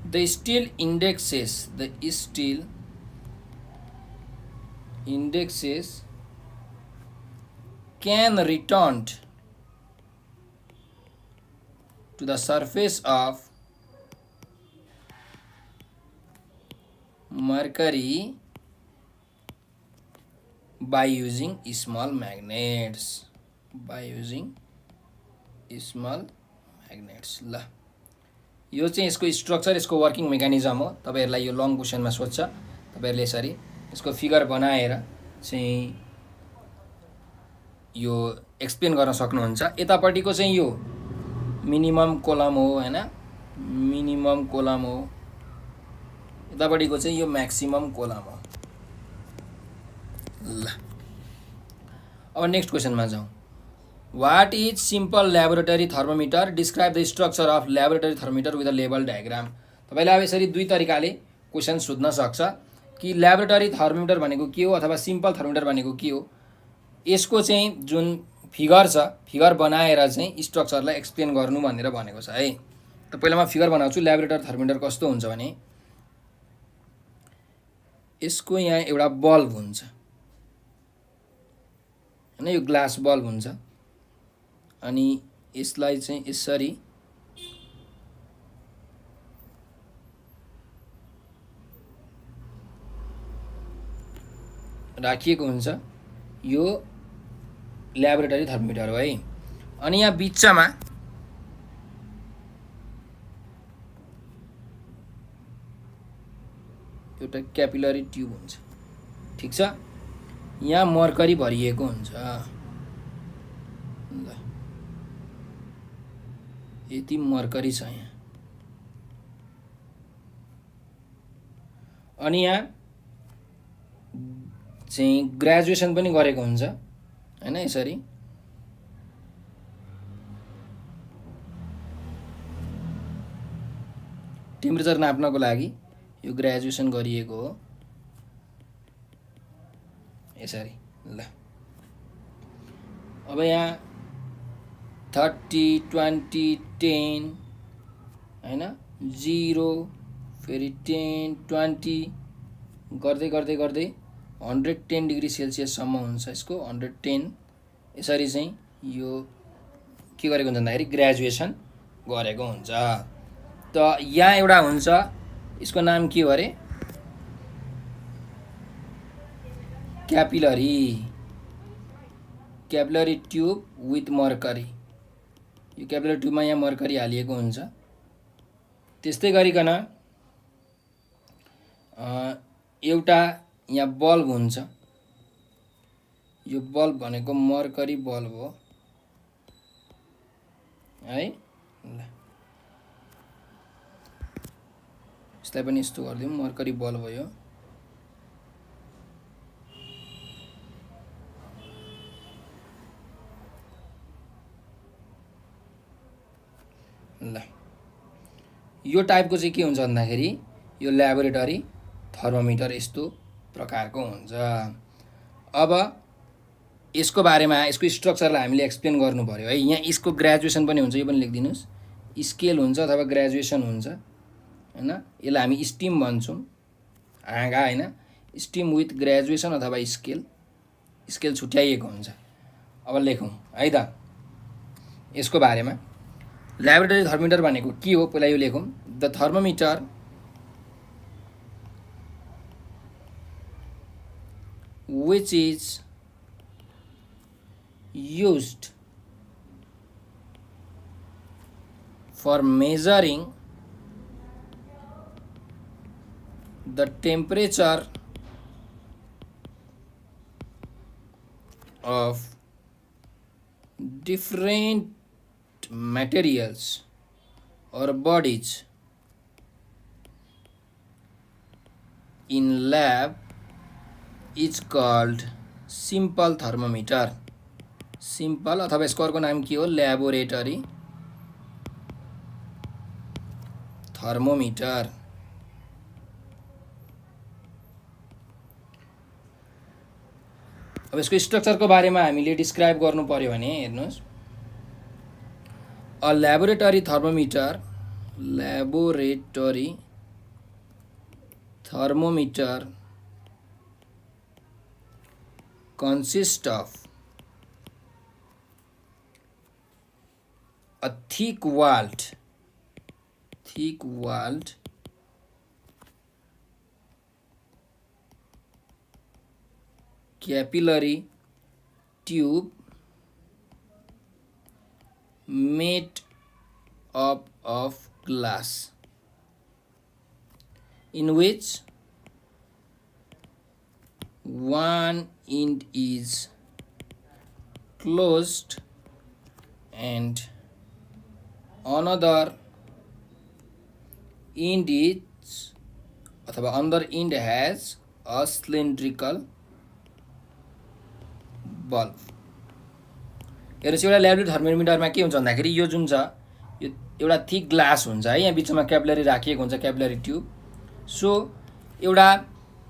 The still indexes can return to the surface of Mercury by using small magnets. ल, यो चाहिँ यसको structure, यसको working mechanism हो. तपाईहरुलाई यो long क्वेशनमा सोध्छ. तपाईहरुले यसरी यसको फिगर बनाएर चाहिँ यो एक्सप्लेन गर्न सक्नुहुन्छ. यतापट्टिको चाहिँ यो मिनिमम कोलम हो हैन, मिनिमम कोलम हो. यतापट्टिको चाहिँ यो म्याक्सिमम कोलम हो. ल, अब नेक्स्ट क्वेशनमा जाउँ. What is simple laboratory thermometer? Describe the structure of laboratory thermometer with a label diagram. तपाईले अब यसरी दुई तरिकाले क्वेशन सोध्न सक्छ कि ल्याबोरेटरी थर्मोमिटर भनेको के हो अथवा सिम्पल थर्मोमिटर भनेको के हो. यसको चाहिँ जुन फिगर छ, फिगर बनाएर चाहिँ स्ट्रक्चरलाई एक्सप्लेन गर्नु भनेर भनेको छ है. त पहिला म फिगर बनाउँछु. ल्याबोरेटरी थर्मोमिटर कस्तो हुन्छ भने यसको यहाँ एउटा बल्ब हुन्छ हैन, यो ग्लास बल्ब हुन्छ. अनि यसलाई चाहिँ यसरी राखिएको हुन्छ. यो ल्याबोरेटरी थर्मोमिटर हो है. अनि यहाँ बिचमा एउटा क्यापिलरी ट्युब हुन्छ. ठीक छ. यहाँ मर्करी भरिएको हुन्छ. ल, यति मर्करी छ यहाँ. अनि यहाँ चाहिँ ग्रेजुएसन पनि गरेको हुन्छ हैन. यसरी टेम्परेचर नाप्नको लागि यो ग्रेजुएसन गरिएको हो यसरी. ल, अब यहाँ 30, 20, 10 हैन, 0 फेरि 10, 20 गर्दै गर्दै गर्दै 110 डिग्री सेल्सियससम्म हुन्छ यसको. 110 यसरी चाहिँ यो के गरेको हुन्छ भन्दाखेरि ग्रेजुएसन गरेको हुन्छ. त यहाँ एउटा हुन्छ, यसको नाम के हो अरे, क्यापिलरी ट्युब विथ मर्करी. यो क्यापिलरी ट्युबमा यहाँ मर्करी हालिएको हुन्छ. त्यस्तै गरिकन एउटा यहाँ बल्ब हुन्छ. यो बल्ब भनेको मर्करी बल्ब हो है. ल, यसलाई पनि यस्तो गरिदिउँ, मर्करी बल्ब हो यो. ल, यो टाइपको चाहिँ के हुन्छ भन्दाखेरि यो ल्याबोरेटरी थर्मोमिटर यस्तो प्रकारको हुन्छ. अब यसको बारेमा, यसको स्ट्रक्चरलाई हामीले एक्सप्लेन गर्नु पर्यो है. यहाँ यसको ग्रेजुएसन पनि हुन्छ, यो पनि लेखिदिनुस्. स्केल हुन्छ अथवा ग्रेजुएसन हुन्छ हैन. यसलाई हामी स्टिम भन्छौँ, हाँगा हैन. स्टिम विथ ग्रेजुएसन अथवा स्केल छुट्याइएको हुन्छ. अब लेखौँ है त यसको बारेमा. ल्याबोरेटरी थर्मोमिटर भनेको के हो पहिला यो लेखौँ। The thermometer which is used for measuring the temperature of different materials or bodies in lab is called simple thermometer. Simple अथवा यसको अर्को नाम के हो, ल्याबोरेटरी थर्मोमिटर। अब यसको स्ट्रक्चरको बारेमा हामीले डिस्क्राइब गर्नु पर्यो भने हेर्नुहोस्, a laboratory thermometer consists of a thick-walled capillary tube made up of glass, in which one end is closed and another end is अथवा अंदर end has a cylindrical bulb। हेर्नुहोस्, एउटा ल्याबोरेटरी थर्मोमिटरमा के हुन्छ भन्दाखेरि यो जुन छ यो एउटा थिक ग्लास हुन्छ है, यहाँ बिचमा क्यापिलरी राखिएको हुन्छ, क्यापिलरी ट्युब। सो एउटा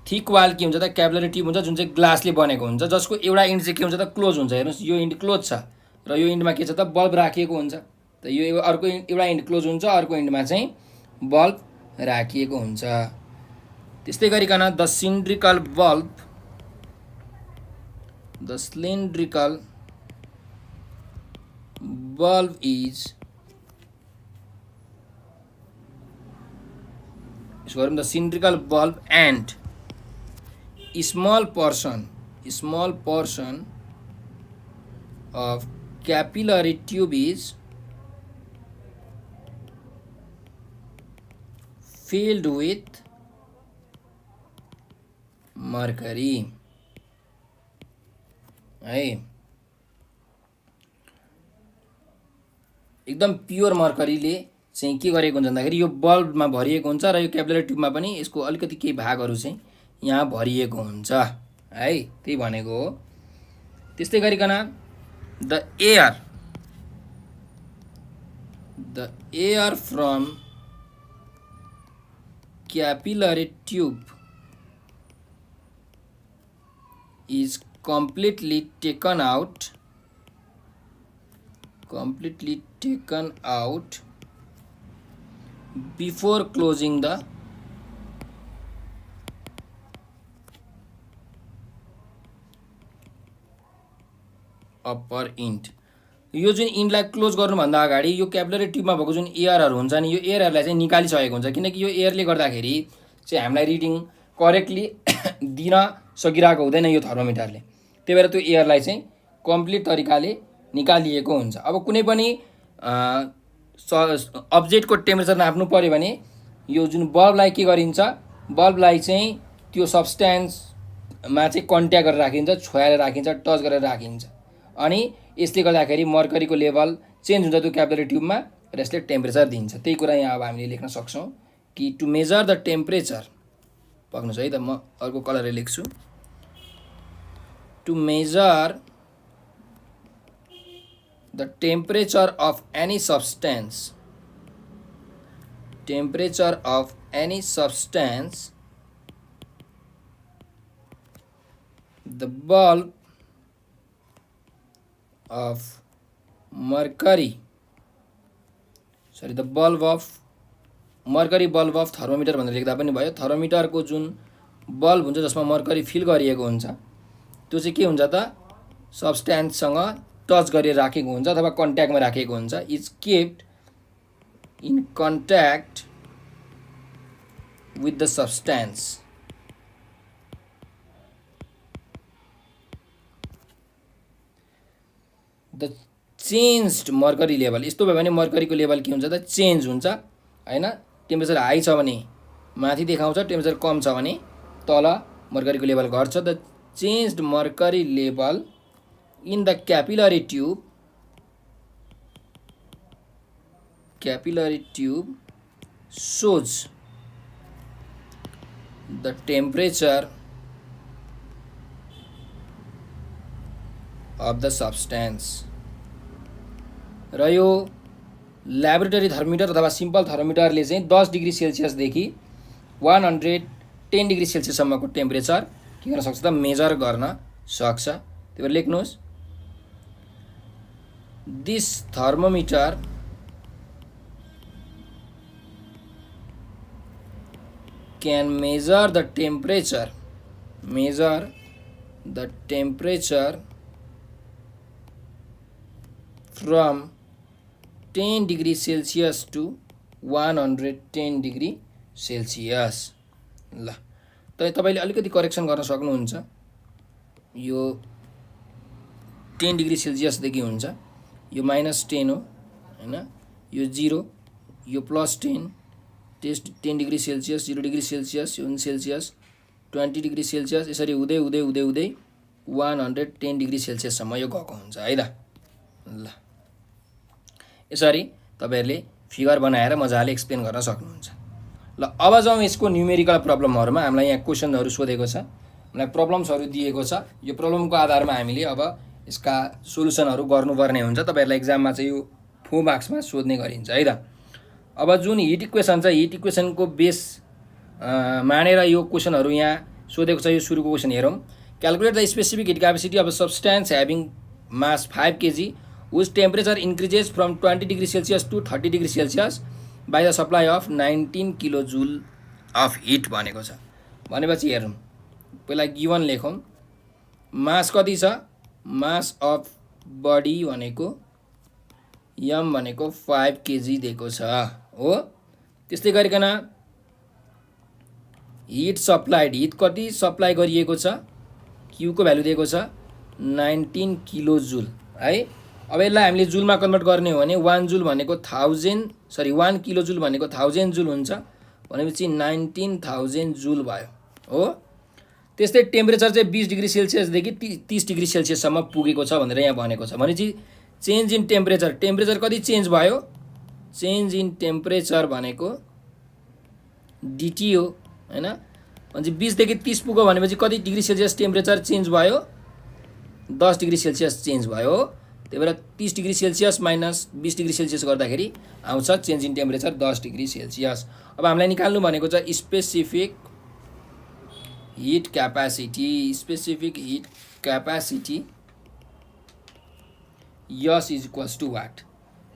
थिक वाल के हुन्छ त, क्यापिलरी ट्युब हुन्छ जुन चाहिँ ग्लासले बनेको हुन्छ, जसको एउटा इन्ड चाहिँ के हुन्छ त, क्लोज हुन्छ। हेर्नुहोस्, यो इन्ड क्लोज छ र यो इन्डमा के छ त, बल्ब राखिएको हुन्छ। त यो अर्को एउटा इन्ड क्लोज हुन्छ, अर्को इन्डमा चाहिँ बल्ब राखिएको हुन्छ। त्यस्तै गरिकन the cylindrical bulb is the cylindrical bulb and small portion of capillary tube is filled with mercury है, एकदम प्योर मर्करीले चाहिँ के गरेको हुन्छ भन्दाखेरि यो बल्बमा भरिएको हुन्छ र यो क्यापिलरी ट्युबमा पनि यसको अलिकति केही भागहरू चाहिँ यहाँ भरिएको हुन्छ है, त्यही भनेको हो। त्यस्तै गरिकन the air from capillary tube is completely taken out before closing the upper end। यो जुन इन्डलाई क्लोज गर्नुभन्दा अगाडि यो क्यापिलरी ट्युबमा भएको जुन एयरहरू हुन्छ नि, यो एयरहरूलाई चाहिँ निकालिसकेको हुन्छ, किनकि यो एयरले गर्दाखेरि चाहिँ हामीलाई रिडिङ करेक्टली दिन सकिरहेको हुँदैन यो थर्मोमिटरले। त्यही भएर त्यो एयरलाई चाहिँ कम्प्लिट तरिकाले निकालिएको हुन्छ। अब कुनै पनि अब्जेक्टको टेम्परेचर नाप्नु पर्यो भने यो जुन बल्बलाई के गरिन्छ, बल्बलाई चाहिँ त्यो सब्सटेन्समा चाहिँ कन्ट्याक्ट गरेर राखिन्छ, छोयाएर राखिन्छ, टच गरेर राखिन्छ, अनि यसले गर्दाखेरि मर्करीको लेभल चेन्ज हुन्छ त्यो क्यापिलरी ट्युबमा र यसले टेम्परेचर दिन्छ। त्यही कुरा यहाँ अब हामीले लेख्न सक्छौँ कि टु मेजर द टेम्परेचर, पक्नुहोस् है त, म अर्को कलरले लेख्छु, to measure the temperature of any substance the bulb of mercury bulb of thermometer भनेर लेख्दा पनि भयो। थर्मोमिटरको जुन बल्ब हुन्छ जसमा मर्करी फिल गरिएको हुन्छ त्यो चाहिँ के हुन्छ त, सब्सटेन्ससँग टच गरेर राखेको हुन्छ अथवा कन्ट्याक्टमा राखेको हुन्छ, is kept in contact with the substance. The changed mercury level. यस्तो भयो भने मर्करीको लेभल के हुन्छ त चेन्ज हुन्छ हैन। टेम्परेचर हाई छ भने माथि देखाउँछ, टेम्परेचर कम छ भने तल मर्करीको लेभल घट्छ। The changed mercury level in the capillary tube shows the temperature of the substance. र यो ल्याबोरेटरी थर्मोमिटर अथवा सिम्पल थर्मोमिटरले चाहिँ 10 डिग्री सेल्सियसदेखि 110 डिग्री सेल्सियससम्मको टेम्परेचर के गर्न सक्छ त मेजर गर्न सक्छ। त्यही भएर लेख्नुहोस् this thermometer can measure the temperature from 10 degree Celsius to 110 degree Celsius। ल तपाईले अलिकति करेक्सन गर्न सक्नुहुन्छ। यो 10 डिग्री सेल्सियस देखि हुन्छ, यो -10 हो हैन, यो 0, यो +10, टेस्ट 10 degree Celsius, 0 degree Celsius, 1 Celsius, 20 degree Celsius, यसरी हुँदै 110 डिग्री सेल्सियससम्म यो गएको हुन्छ है त। ल यसरी तपाईहरुले फिगर बनाएर मजाले एक्सप्लेन गर्न सक्नुहुन्छ। ल अब जाउँ यसको न्यूमेरिकल प्रब्लमहरुमा। हामीलाई यहाँ क्वेशनहरु सोधेको छ, हामीलाई प्रब्लम्सहरु दिएको छ। यो प्रब्लमको आधारमा हामीले अब यसका सोलुसनहरु गर्नुपर्ने हुन्छ। तपाईहरुलाई एक्जाममा चाहिँ यो 4 मार्क्समा सोध्ने गरिन्छ है त। अब जुन हिट इक्वेसन छ, हिट इक्वेसनको बेस मानेर यो क्वेशनहरु यहाँ सोधेको छ। यो सुरुको क्वेशन हेरौँ। Calculate the specific heat capacity of a substance having mass 5 kg whose temperature increases from 20 degree Celsius to 30 degree Celsius by the supply of 19 kilojoule of heat भनेको छ। भनेपछि हेरौँ, पहिला गिवन लेखौँ। मास कति छ? मास अफ बडी भनेको m भनेको 5 kg दिएको छ हो। त्यस्तै गरिकन हिट सप्लाइड, हिट कति सप्लाई गरिएको छ? Q को भ्यालु दिएको छ 19 किलोजुल है। अब यसलाई हामीले जुलमा कन्भर्ट गर्ने हो भने 1 जुल भनेको 1 किलोजुल भनेको 1000 जुल हुन्छ। भनेपछि 19000 जुल भयो हो। त्यस्तै टेम्परेचर चाहिँ 20 डिग्री सेल्सियस देखि 30 डिग्री सेल्सियस सम्म पुगेको छ भनेर यहाँ भनेको छ। भनेपछि चेन्ज इन टेम्परेचर, टेम्परेचर कति चेन्ज भयो? चेन्ज इन टेम्परेचर भनेको dt हो हैन। अनि 20 देखि 30 पुग्यो भनेपछि कति डिग्री सेल्सियस टेम्परेचर चेन्ज भयो? 10 डिग्री सेल्सियस चेन्ज भयो। त्यही भएर 30 degree Celsius minus 20 degree Celsius गर्दाखेरि आउँछ change in temperature 10 degree Celsius. अब हामीलाई निकाल्नु भनेको छ specific hit capacity. Specific heat capacity S is equals to what?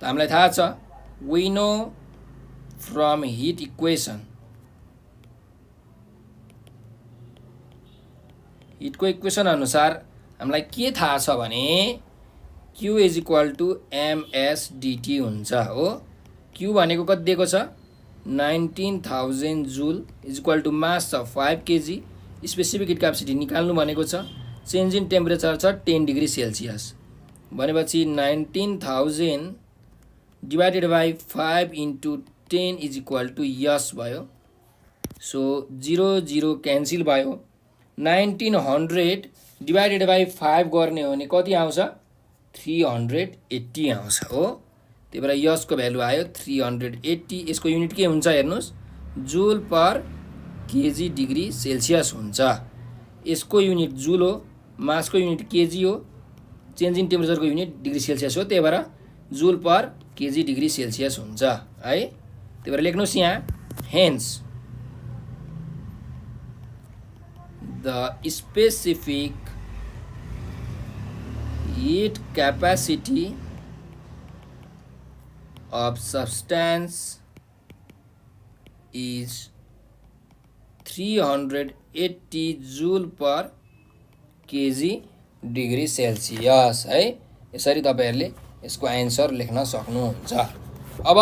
त हामीलाई थाहा छ, we know from heat equation, hit को इक्वेसन अनुसार हामीलाई के थाहा छ भने Q is equal to ms dt हुन्छ हो। Q भनेको कति दिएको छ? 19000 जुल इज इक्वल टु मास छ 5 kg। स्पेसिफिक हिट क्यापेसिटी निकाल्नु भनेको छ। चेन्ज इन टेम्परेचर छ 10 डिग्री सेल्सियस। भनेपछि 19000 divided by 5 into 10 is equal to यस भयो। सो 0 0 क्यान्सिल भयो। 1900 डिवाइडेड बाई 5 गर्ने हो भने कति आउँछ? 380 आउँछ हो। त्यही भएर यसको भ्यालु आयो 380। यसको युनिट के हुन्छ हेर्नुहोस्, joule per KG degree Celsius हुन्छ। यसको युनिट जुल हो, मासको युनिट केजी हो, चेन्ज इन टेम्परेचरको युनिट डिग्री सेल्सियस हो। त्यही भएर joule per KG degree Celsius हुन्छ है। त्यही भएर लेख्नुहोस् यहाँ, hence the specific heat capacity of substance is 380 joule per kg degree Celsius है। यसरी तपाईहरुले यसको आन्सर लेख्न सक्नुहुन्छ। अब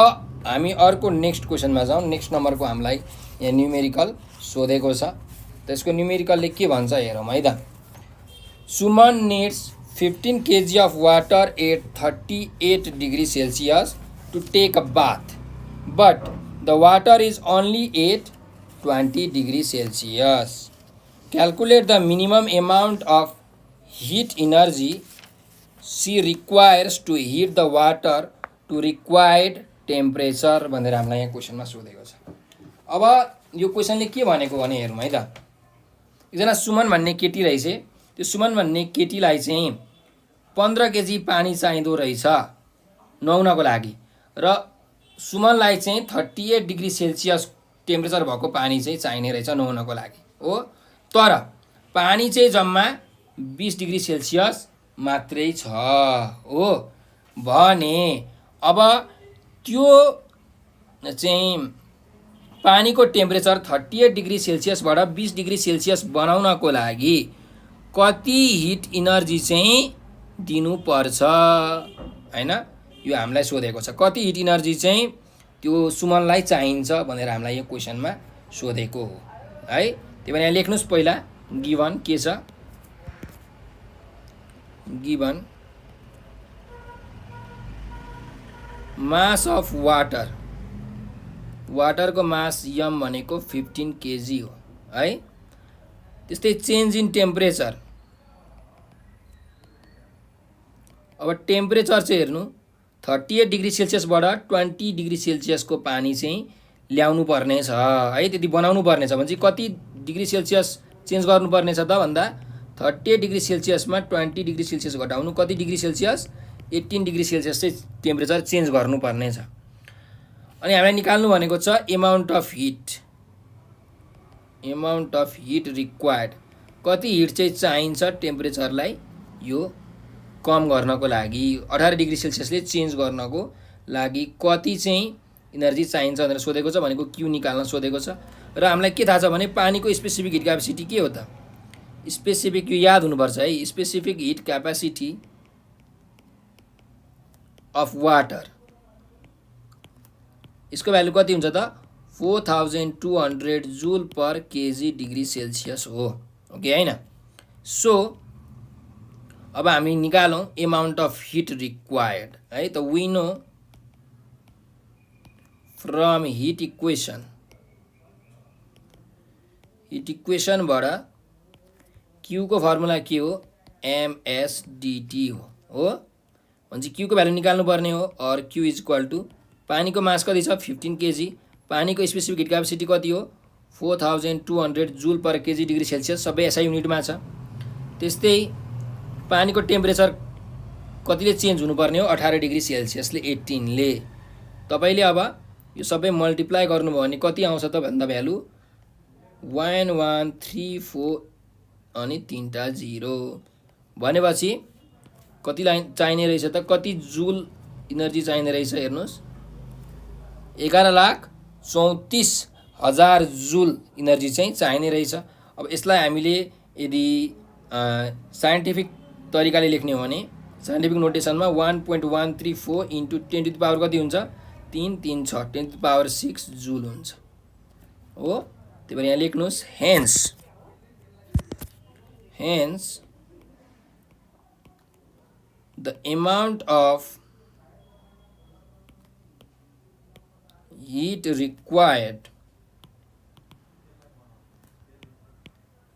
हामी अर्को नेक्स्ट क्वेसनमा जाउँ। नेक्स्ट नम्बरको हामीलाई यहाँ न्युमेरिकल सोधेको छ। त्यसको न्युमेरिकलले के भन्छ हेरौँ है त। Suman needs 15 kg of water at 38 degrees Celsius to take a bath, but the water is only at 20 degrees Celsius. Calculate the minimum amount of heat energy she requires to heat the water to required temperature भनेर हामीलाई यहाँ क्वेसनमा सोधेको छ। अब यो क्वेसनले के भनेको भने हेरौँ है त। एकजना सुमन भन्ने केटी रहेछ। त्यो सुमन भन्ने केटीलाई चाहिँ 15 केजी पानी चाहिँदो रहेछ नुहाउनको लागि, र सुमनलाई चाहिँ 38 डिग्री सेल्सियस टेम्परेचर भएको पानी चाहिँ चाहिने रहेछ नुहाउनको लागि हो। तर पानी चाहिँ जम्मा 20 डिग्री सेल्सियस मात्रै छ हो भने अब त्यो चाहिँ पानीको टेम्परेचर 38 डिग्री सेल्सियसबाट 20 डिग्री सेल्सियस बनाउनको लागि कति हिट इनर्जी चाहिँ दिनुपर्छ हैन, यो हामीलाई सोधेको छ। कति हिट इनर्जी चाहिँ त्यो सुमनलाई चाहिन्छ भनेर हामीलाई यो क्वेसनमा सोधेको हो है। त्यही भएर यहाँ लेख्नुस् पहिला गिभन के छ। गिभन मास अफ वाटर, वाटरको मास यम भनेको 15 केजी हो है। त्यस्तै चेन्ज इन टेम्परेचर, अब टेम्परेचर चाहिँ हेर्नु 38 डिग्री सेल्सियसबाट 20 डिग्री सेल्सियसको पानी चाहिँ ल्याउनु पर्ने छ है। त्यति बनाउनु पर्ने छ भने चाहिँ कति डिग्री सेल्सियस चेन्ज गर्नुपर्ने छ त भन्दा 38 डिग्री सेल्सियसमा 20 डिग्री सेल्सियस घटाउनु कति डिग्री सेल्सियस 18 डिग्री सेल्सियस चाहिँ टेम्परेचर चेन्ज गर्नुपर्ने छ। अनि हामीलाई निकाल्नु भनेको छ amount of hit, amount of heat required, कति हिट चाहिँ चाहिन्छ टेम्परेचरलाई यो कम गर्नको लागि 18 डिग्री सेल्सियसले चेन्ज गर्नको लागि कति चाहिँ इनर्जी चाहिन्छ भनेर सोधेको छ। भनेको क्यू निकाल्न सोधेको छ। र हामीलाई के थाहा छ भने पानीको स्पेसिफिक हिट क्यापेसिटी के हो त, स्पेसिफिक यो याद हुनुपर्छ है। Specific heat capacity of water, यसको भ्यालु कति हुन्छ त 4200 joule per KG degree Celsius हो ओके हैन। सो अब हामी निकालौँ एमाउन्ट अफ हिट रिक्वायर्ड है। त we know from heat equation, heat इक्वेसनबाट क्यू को फर्मुला के हो एमएसडीटी हो भने क्यू को भ्यालु निकाल्नु पर्ने हो। और क्यू इज इक्वल टू पानीको मास कति छ 15 केजी, पानीको स्पेसिफिक हिट क्यापेसिटी कति हो 4200 joule per KG degree Celsius, सबै एसआई युनिटमा छ। त्यस्तै पानीको टेम्परेचर कतिले चेन्ज हुनुपर्ने हो 18 डिग्री सेल्सियसले 18 ले। तपाईले अब यो सबै मल्टिप्लाई गर्नुभयो भने कति आउँछ त भन्दा भ्यालु 1134 अनि 3टा 0 भनेपछि कति लाइन चाहिने रहेछ त, कति जुल इनर्जी चाहिने रहेछ हेर्नुस् 11,34,000 जुल इनर्जी चाहिँ चाहिने रहेछ। अब यसलाई हामीले यदि साइन्टिफिक तरिकाले लेख्ने हो भने साइन्टिफिक नोटेसनमा 1.134 इन्टु 10 टु द पावर कति हुन्छ 336 10 टु द पावर 6 जुल हुन्छ हो। त्यही भएर यहाँ लेख्नुस् hence the amount of heat required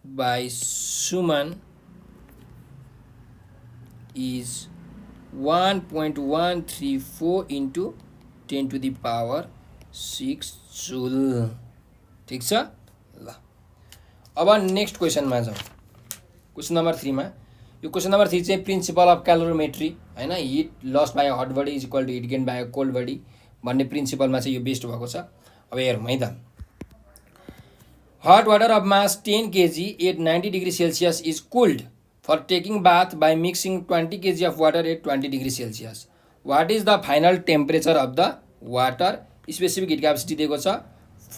by Suman is 1.134 into 10 to the power 6 joule। ठीक छ ल। अब नेक्स्ट क्वेसनमा जाउँ। क्वेसन नम्बर 3 मा, यो क्वेसन नम्बर 3 चाहिँ प्रिन्सिपल अफ क्यालोरीमेट्री हैन, heat lost by hot body is equal to heat gain by cold body भन्ने प्रिन्सिपलमा चाहिँ यो बेस्ड भएको छ। अब हेरौँ है त। Hot water of mass 10 kg at 90 degree Celsius is cooled for taking bath by mixing 20 kg of water at 20 degree Celsius. What is the final temperature of the water, specific heat capacity दिएको छ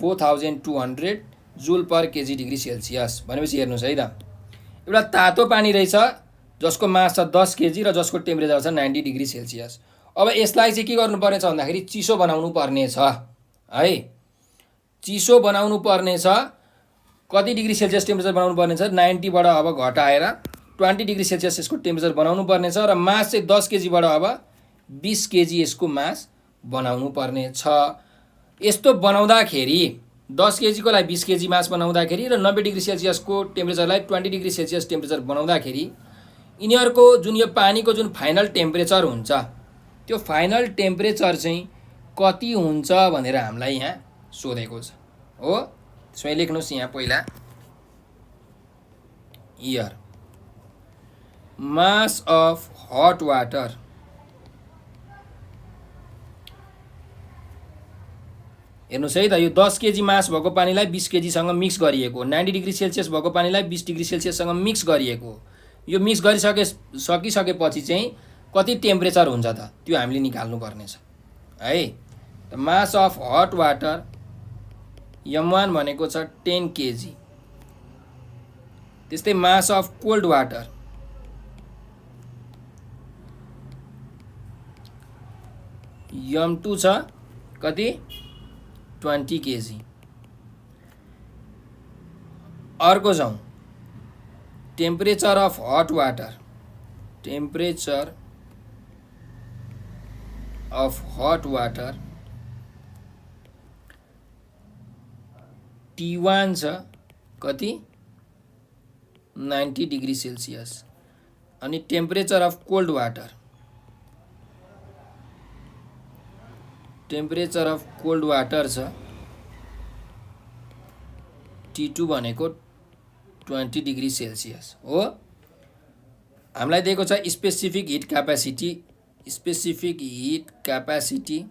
4200 joule per KG degree Celsius. भनेपछि हेर्नुहोस् है त, एउटा तातो पानी रहेछ जसको मास छ 10 kg र जसको टेम्परेचर छ 90 डिग्री सेल्सियस। अब यसलाई चाहिँ के गर्नुपर्ने छ भन्दाखेरि चिसो बनाउनु पर्ने छ है। चिसो बनाउनु पर्ने छ। कति डिग्री सेल्सियस टेम्परेचर बनाउनु पर्ने छ 90 बाट अब घटाएर 20 डिग्री सेल्सियस यसको टेम्परेचर बनाउनु पर्ने छ र मास चाहिँ 10 केजी बाट अब 20 केजी यसको मास बनाउनु पर्ने छ। यस्तो बनाउँदाखेरि 10 केजी को लागि 20 केजी मास बनाउँदाखेरि र 90 डिग्री सेल्सियस को टेम्परेचरलाई 20 डिग्री सेल्सियस टेम्परेचर बनाउँदाखेरि यिनीहरूको जुन यो पानीको जुन फाइनल टेम्परेचर हुन्छ त्यो फाइनल टेम्परेचर चाहिँ कति हुन्छ भनेर हामीलाई यहाँ सोधेको छ हो। त्यसमै लेख्नुस् यहाँ पहिला here mass of hot water हेर्नुस् है त, यो 10 केजी मास भएको पानीलाई 20 केजीसँग मिक्स गरिएको, 90 डिग्री सेल्सियस भएको पानीलाई 20 डिग्री सेल्सियससँग मिक्स गरिएको। यो मिक्स सकिसकेपछि चाहिँ कति टेम्परेचर हुन्छ त त्यो हामीले निकाल्नु पर्ने छ है। त मास अफ हट वाटर m1 भनेको छ 10 केजी। त्यस्तै mass of cold water m2 छ कति 20 केजी। अर्को जाउँ temperature of hot water, temperature of hot water T1 छ कति 90 डिग्री सेल्सियस। अनि temperature of cold water, temperature of cold water छ T2 भनेको 20 डिग्री सेल्सियस हो। हामीलाई दिएको छ specific heat capacity, specific heat capacity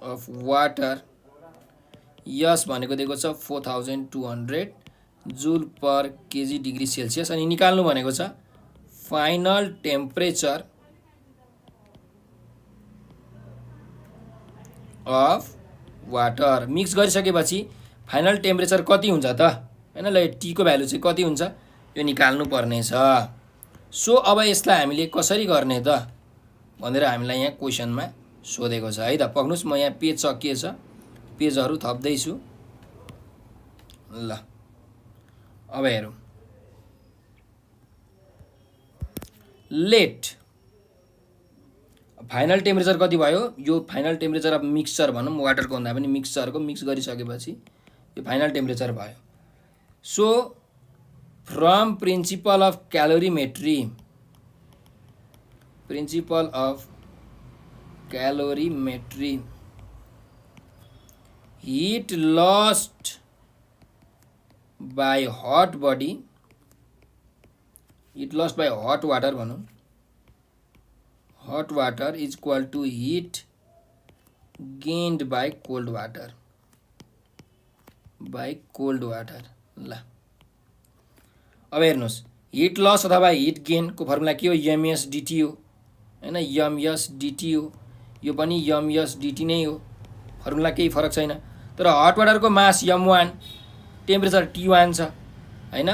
of water यस भनेको दिएको छ 4200 joule per KG degree Celsius. अनि निकाल्नु भनेको छ final temperature of water. Mix गरिसकेपछि फाइनल टेम्परेचर कति हुन्छ त हैन, ल टी को भ्यालु चाहिँ कति हुन्छ यो निकाल्नु पर्ने छ। सो अब यसलाई हामीले कसरी गर्ने त भनेर हामीलाई यहाँ क्वेशनमा सोधेको छ है त। पक्नुस् म यहाँ पेज सकिएछ, पेजहरु थप्दै छु। ल अब हेरौँ, लेट फाइनल टेम्परेचर कति भयो, यो फाइनल टेम्परेचर अफ मिक्सचर भनौँ वाटरको भन्दा पनि मिक्सचरको मिक्स गरिसकेपछि यो फाइनल टेम्परेचर भयो। So from principle of calorimetry, principle of calorimetry heat lost by hot body, heat lost by hot water भनौँ, hot water is equal to heat gained by cold water, by cold water। ल अब हेर्नुस् hit loss अथवा hit gain को formula के हो, MS D T हो हैन, एमएस डिटी हो, यो पनि एमएस डिटी नै हो, फर्मुला केही फरक छैन। तर hot वाटरको mass m1 temperature T1 छ हैन,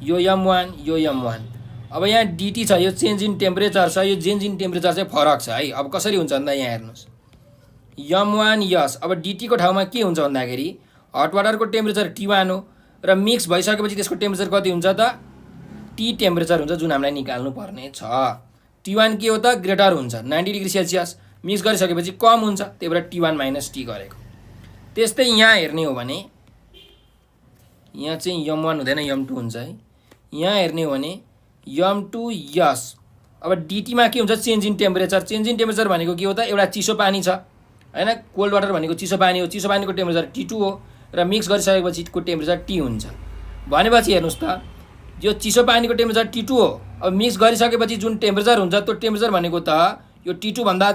यो m1 यो m1। अब यहाँ dt छ, यो चेन्ज इन टेम्परेचर छ, यो चेन्ज इन टेम्परेचर चाहिँ फरक छ है। अब कसरी हुन्छ भन्दा यहाँ हेर्नुस् m1 यस, अब dt को ठाउँमा के हुन्छ भन्दाखेरि हट वाटरको टेम्परेचर T1 हो र मिक्स भइसकेपछि त्यसको टेम्परेचर कति हुन्छ त T टेम्परेचर हुन्छ, जुन हामीलाई निकाल्नु पर्ने छ। T1 के हो त ग्रेटर हुन्छ 90 डिग्री सेल्सियस, मिक्स गरिसकेपछि कम हुन्छ, त्यही भएर T1 माइनस T गरेको। त्यस्तै यहाँ हेर्ने हो भने यहाँ चाहिँ m1 हुँदैन m2 हुन्छ है। यहाँ हेर्ने हो भने m2 यस, अब dt मा के हुन्छ change in temperature, change in temperature भनेको के हो त एउटा चिसो पानी छ हैन, कोल्ड वाटर भनेको चिसो पानी हो, चिसो पानीको टेम्परेचर T2 हो र मिक्स गरिसकेपछि को टेम्परेचर T हुन्छ। भनेपछि हेर्नुस् त यो चिसो पानीको टेम्परेचर T2 हो, अब मिक्स गरिसकेपछि जुन टेम्परेचर हुन्छ त्यो टेम्परेचर भनेको त यो T2 भन्दा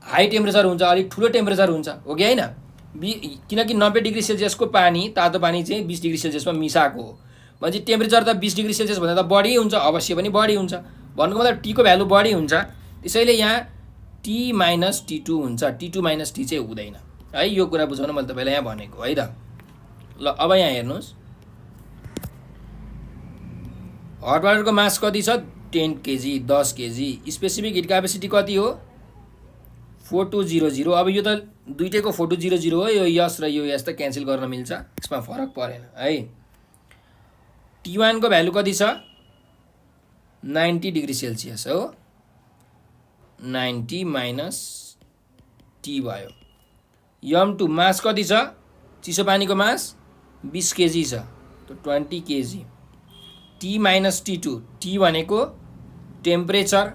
हाई टेम्परेचर हुन्छ, अलिक ठुलो टेम्परेचर हुन्छ हो कि हैन। किनकि 90 डिग्री सेल्सियसको पानी तातो पानी चाहिँ 20 डिग्री सेल्सियसमा मिसाएको हो भनेपछि टेम्परेचर त 20 डिग्री सेल्सियस भन्दा त बढी हुन्छ, अवश्य पनि बढी हुन्छ। भन्नुको मतलब टी को भ्यालु बढी हुन्छ, त्यसैले यहाँ T माइनस T2 हुन्छ, T2 माइनस T चाहिँ हुँदैन है। यो कुरा बुझाउन मैले तपाईलाई यहाँ भनेको है त। ल अब यहाँ हेर्नुस् हट वाटरको मास कति छ 10 KG 10 KG. Specific heat capacity कति हो 4200। अब यो त दुईटैको 4200 हो, यो यस र यो यस त क्यान्सल गर्न मिल्छ, यसमा फरक परेन है। T1 को भ्यालु कति छ 90 डिग्री सेल्सियस हो, 90 माइनस T भयो। M2 मास कति छ चिसो पानीको मास 20 केजी छ, तो 20 KG. T minus T2, T भनेको temperature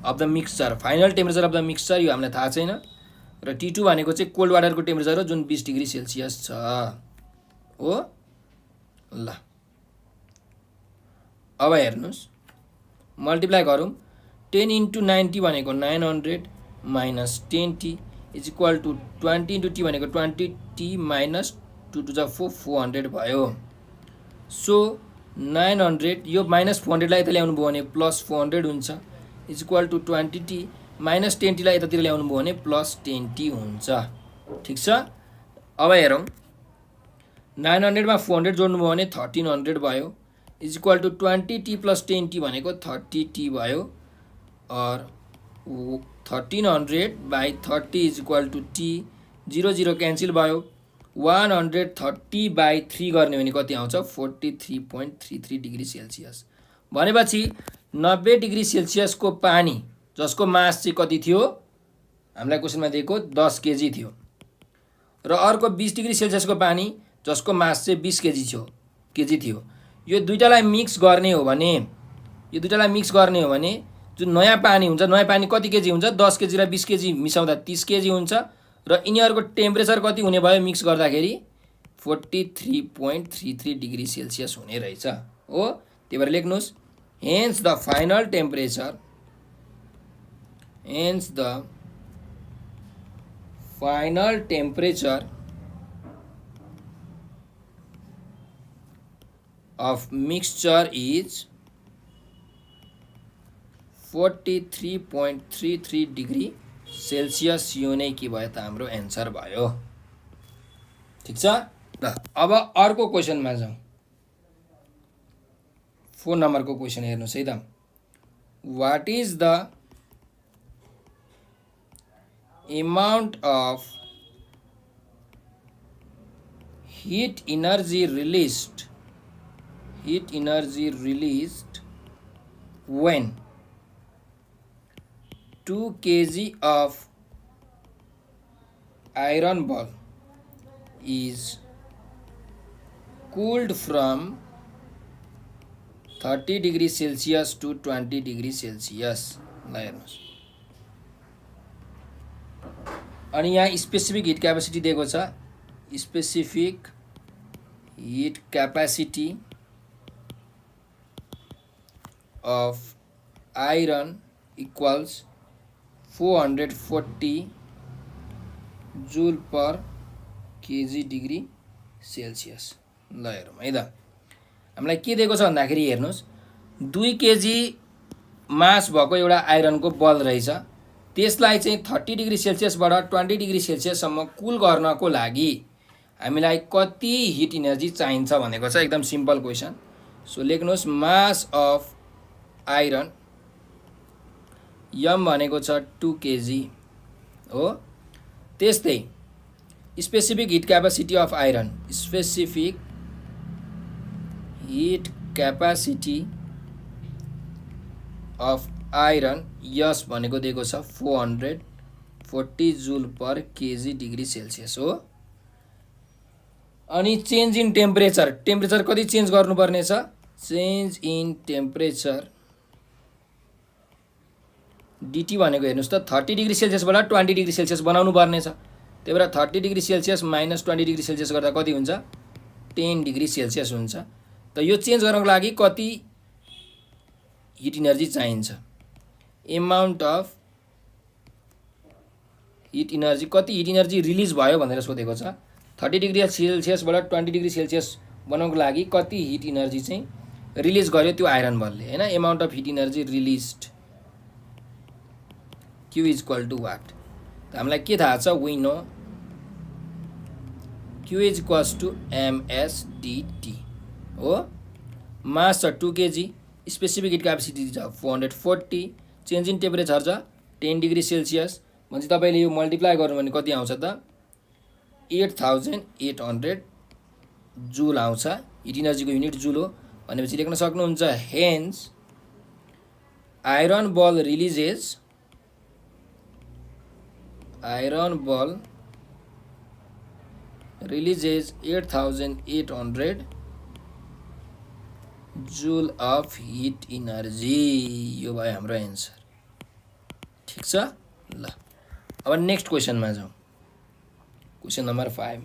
of the mixture, final temperature of the mixture, यो हामीलाई थाहा छैन। र T2 भनेको चाहिँ कोल्ड वाटरको टेम्परेचर हो जुन 20 डिग्री सेल्सियस छ हो। ल अब हेर्नुस् मल्टिप्लाई गरौँ, 10 इन्टु 90 भनेको 900 minus 10T is equal to 20 into T भनेको 20T माइनस 2 टु द 4 400 भयो। सो 900 यो माइनस 400 लाई यता ल्याउनु भयो भने प्लस 400 हुन्छ is equal to 20T minus 10T लाई यतातिर ल्याउनु भयो भने प्लस 10T हुन्छ। ठिक छ। अब हेरौँ 900 मा 400 जोड्नु भयो भने 1300 भयो is equal to 20T plus 10T भनेको 30T भयो। और 1300 by 30 is equal to T, 0 0 cancel भयो। 130 बाई 3 गर्ने भने कति आउँछ 43.33 डिग्री सेल्सियस। भनेपछि 90 डिग्री सेल्सियसको पानी जसको मास चाहिँ कति थियो हामीलाई क्वेसनमा दिएको 10 केजी थियो, र अर्को 20 डिग्री सेल्सियसको पानी जसको मास चाहिँ 20 केजी थियो। यो दुईटालाई मिक्स गर्ने हो भने जुन नयाँ पानी हुन्छ, नयाँ पानी कति केजी हुन्छ 10 केजी र 20 केजी मिसाउँदा 30 केजी हुन्छ, र यिनीहरूको टेम्परेचर कति हुने भयो मिक्स गर्दाखेरि 43.33 डिग्री सेल्सियस हुने रहेछ हो। त्यही भएर लेख्नुस् hence the final temperature of mixture is 43.33 degree Celsius. यो नै के भयो त हाम्रो एन्सर भयो। ठिक छ। ल अब अर्को क्वेसनमा जाउँ। 4 नम्बरको क्वेसन हेर्नुस् है त। What is the amount of heat energy released when 2 kg of iron ball is cooled from 30 degree Celsius to 20 degree Celsius। ल हेर्नुस् अनि यहाँ स्पेसिफिक हिट क्यापेसिटी दिएको छ। Specific heat capacity of iron equals 440 joule per kg degree Celsius. ल हेरौँ है त हामीलाई के दिएको छ भन्दाखेरि हेर्नुस् 2 केजी मास भएको एउटा आइरनको बल रहेछ, त्यसलाई चाहिँ 30 डिग्री सेल्सियसबाट 20 डिग्री सेल्सियससम्म कुल गर्नको लागि हामीलाई कति हिट इनर्जी चाहिन्छ भनेको छ। एकदम सिम्पल क्वेसन। सो लेख्नुहोस् मास अफ आइरन यम भनेको छ 2 केजी हो। त्यस्तै specific heat capacity of iron, specific heat capacity of iron यस भनेको दिएको छ 440 joule per KG degree Celsius हो। अनि चेन्ज इन टेम्परेचर, टेम्परेचर कति चेन्ज गर्नुपर्ने छ चेन्ज इन टेम्परेचर डिटी भनेको हेर्नुस् त 30 डिग्री सेल्सियसबाट 20 डिग्री सेल्सियस बनाउनु पर्ने छ। त्यही भएर 30 degree Celsius minus 20 degree Celsius गर्दा कति हुन्छ 10 डिग्री सेल्सियस हुन्छ। त यो चेन्ज गर्नको लागि कति हिट इनर्जी चाहिन्छ, एमाउन्ट अफ हिट इनर्जी, कति हिट इनर्जी रिलिज भयो भनेर सोधेको छ। 30 डिग्री सेल्सियसबाट 20 डिग्री सेल्सियस बनाउनको लागि कति हिट इनर्जी चाहिँ रिलिज गर्यो त्यो आइरन बलले हैन। Amount of heat energy released Q is equal to what? हामीलाई के थाहा छ we know Q is equals to ms dt हो। मास छ 2 केजी, स्पेसिफिक हिट क्यापेसिटी छ 440, चेन्ज इन टेम्परेचर छ 10 डिग्री सेल्सियस। भनेपछि तपाईँले यो मल्टिप्लाई गर्नु भने कति आउँछ त 8800 जुल आउँछ। हिट इनर्जीको युनिट जुल हो भनेपछि लेख्न सक्नुहुन्छ hence iron ball releases 8800 joule of heat energy. यो भयो हाम्रो एन्सर। ठिक छ ल। अब नेक्स्ट क्वेसनमा जाउँ। Question number 5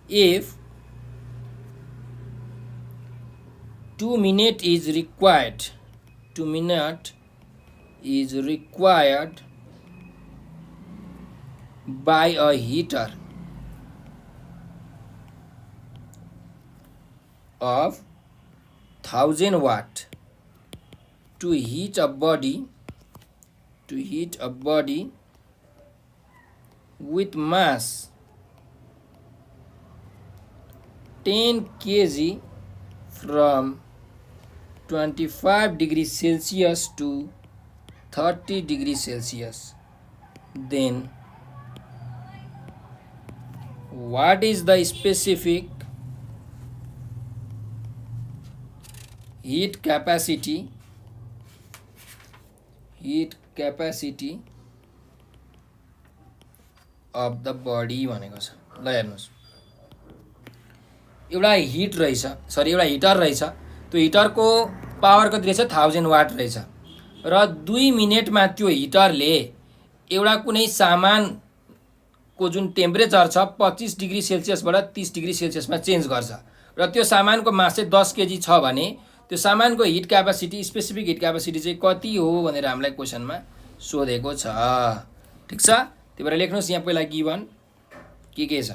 if 2 minute is required 2 minute is required by a heater of 1000 watt to heat a body with mass 10 kg from 25 degrees Celsius to 30 degrees Celsius, then what is the specific heat capacity of the body भनेको छ। ल हेर्नुहोस्, एउटा hit रहेछ, sorry एउटा heater रहेछ। त्यो हिटरको power कति रहेछ 1000 वाट रहेछ र 2 मिनेटमा त्यो हिटरले एउटा कुनै सामानको जुन टेम्परेचर छ 25 डिग्री सेल्सियसबाट 30 डिग्री सेल्सियसमा चेन्ज गर्छ र त्यो सामानको मास चाहिँ 10 केजी छ भने त्यो सामानको hit capacity specific heat capacity चाहिँ कति हो भनेर हामीलाई क्वेसनमा सोधेको छ। ठिक छ, त्यही भएर लेख्नुहोस् यहाँ पहिला गिभन के छ।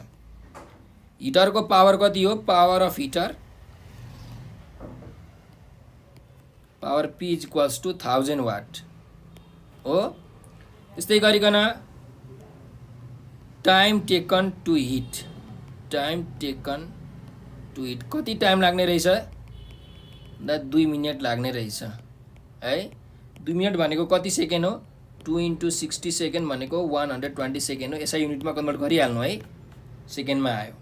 हिटरको पावर कति हो, power of heater power P equals to 1000 watt हो। त्यस्तै गरिकन टाइम टेकन टु हिट कति टाइम लाग्ने रहेछ 2 मिनट लाग्ने रहेछ है। 2 मिनट भनेको कति सेकेन्ड हो 2 × 60 सेकेन्ड भनेको 120 सेकेन्ड हो। यसलाई युनिटमा कन्भर्ट गरिहाल्नु है, सेकेन्डमा आयो।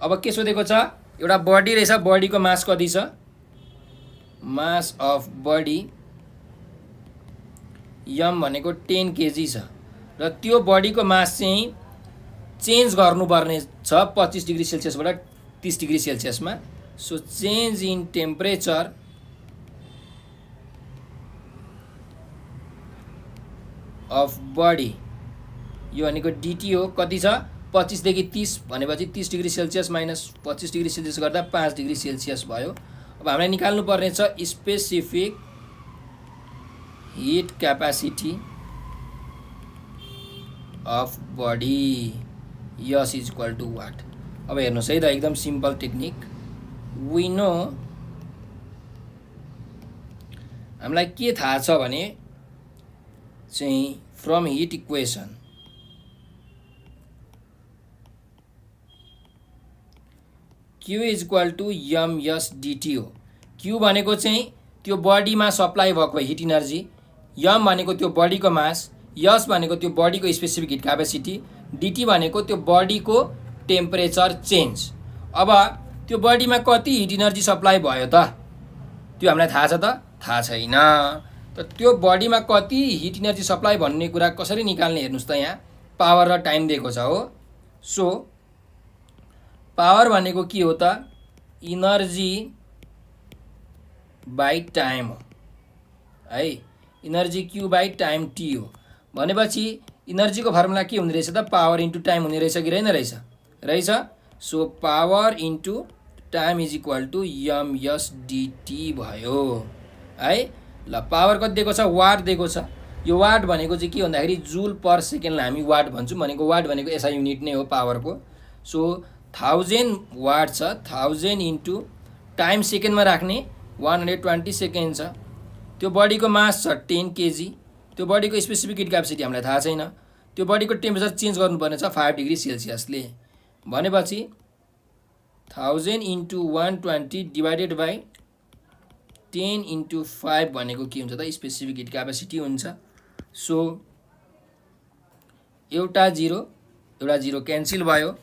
अब के सोधेको छ, एउटा बडी रहेछ, बडीको मास कति छ, मास अफ बडी यम भनेको 10 केजी छ र त्यो बडीको मास चाहिँ चेन्ज गर्नुपर्ने छ 25 डिग्री सेल्सियसबाट 30 डिग्री सेल्सियसमा। So change in temperature of body यो भनेको डिटी हो। कति छ 25 देखि 30 भनेपछि 30 degree Celsius minus 25 degree Celsius गर्दा 5 डिग्री सेल्सियस भयो। अब हामीलाई निकाल्नु पर्ने छ specific heat capacity of body यस इज इक्वल टु वाट। अब हेर्नुहोस् है त, एकदम सिम्पल टेक्निक। वी नो हामीलाई के थाहा छ भने चाहिँ from heat equation Q is equal to MS D T हो। Q भनेको चाहिँ त्यो बडीमा सप्लाई भएको हिट इनर्जी, एम भनेको त्यो बडीको मास, एस भनेको त्यो बडीको स्पेसिफिक हिट क्यापेसिटी, डिटी भनेको त्यो बडीको टेम्परेचर चेन्ज। अब त्यो बडीमा कति हिट इनर्जी सप्लाई भयो त त्यो हामीलाई थाहा छ त, थाहा छैन। त त्यो बडीमा कति हिट इनर्जी सप्लाई भन्ने कुरा कसरी निकाल्ने हेर्नुहोस् त, यहाँ पावर र टाइम दिएको छ हो। सो पावर भनेको के हो त, इनर्जी बाई टाइम हो है। Energy Q by time T हो भनेपछि इनर्जीको फर्मुला के हुने रहेछ त, पावर इन्टु टाइम हुने रहेछ कि रहेछ। So power into time is equal to MS D T भयो है। ल पावर कति दिएको छ, वाट दिएको छ। यो वाट भनेको चाहिँ के भन्दाखेरि जुल पर सेकेन्डलाई हामी वाट भन्छौँ, भनेको वाट भनेको एसआई युनिट नै हो पावरको। सो 1000 वाट छ, 1000 इन्टु टाइम सेकेन्डमा राख्ने 120 सेकेन्ड छ। त्यो बडीको मास छ 10 केजी, त्यो बडीको स्पेसिफिक हिट क्यापेसिटी हामीलाई थाहा छैन। त्यो बडीको टेम्परेचर चेन्ज गर्नुपर्ने छ 5 डिग्री सेल्सियसले भनेपछि 1000 इन्टु 120 डिभाइडेड बाई 10 × 5 भनेको के हुन्छ त स्पेसिफिक हिट क्यापेसिटी हुन्छ। सो एउटा 0 क्यान्सल भयो।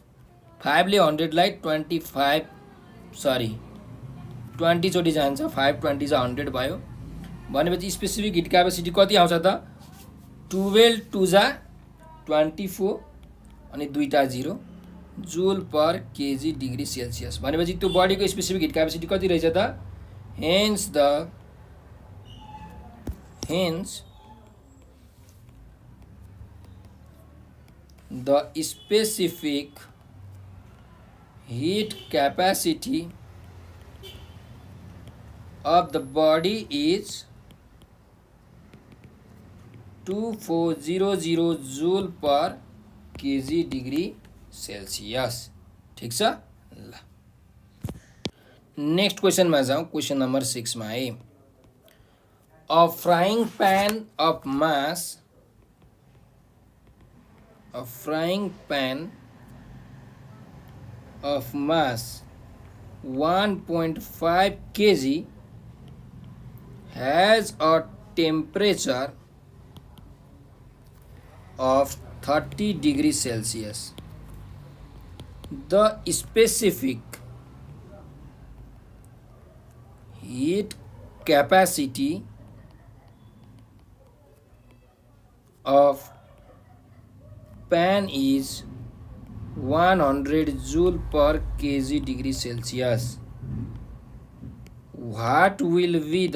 5 ले 100 लाई 20 चोटि जान्छ। 5 20 जा 100 भयो भनेपछि स्पेसिफिक हिट क्यापेसिटी कति आउँछ त 12 2 जा 24 अनि दुईटा 0 joule per KG degree Celsius भनेपछि त्यो बडीको स्पेसिफिक हिट क्यापेसिटी कति रहेछ त hence the specific heat capacity of the body is 2400 joule per kg degree Celsius। ठीक छ ल नेक्स्ट क्वेशनमा जाउँ। क्वेशन नम्बर 6 मा है a frying pan of mass 1.5 kg has a temperature of 30 degrees Celsius. The specific heat capacity of pan is 100 joule per kg degree Celsius. What will be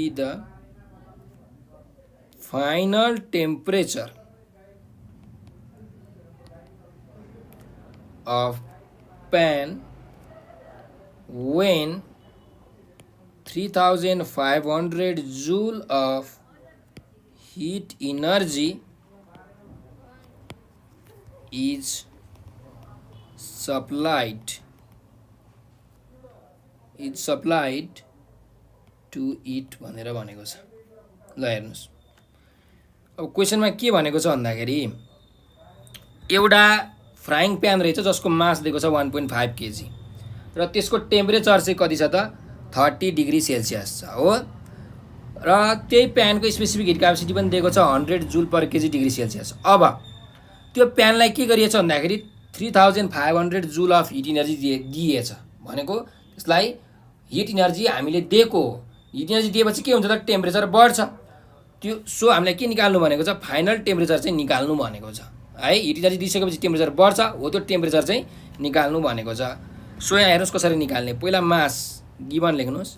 the final temperature of pan when 3500 joule of heat energy is supplied to it भनेर भनेको छ। ल हेर्नुस् अब क्वेशनमा के भनेको छ भन्दाखेरि एउटा फ्राइङ प्यान रहेछ जसको मास दिएको छ 1.5 केजी र त्यसको टेम्परेचर चाहिँ कति छ त 30 डिग्री सेल्सियस छ हो र त्यही प्यानको स्पेसिफिक हिट क्यापेसिटी पनि दिएको छ 100 जुल पर केजी डिग्री सेल्सियस। अब त्यो प्यानलाई के गरिएछ भन्दाखेरि 3500 जुल अफ हिट इनर्जी दिएछ भनेको त्यसलाई हिट इनर्जी हामीले दिएको हिट इनर्जी दिएपछि के हुन्छ त टेम्परेचर बढ्छ। त्यो सो हामीलाई के निकाल्नु भनेको छ फाइनल टेम्परेचर चाहिँ निकाल्नु भनेको छ है। हिट इनर्जी दिइसकेपछि टेम्परेचर बढ्छ हो त्यो टेम्परेचर चाहिँ निकाल्नु भनेको छ। सो यहाँ हेर्नुहोस् कसरी निकाल्ने। पहिला मास गिभन लेख्नुहोस्।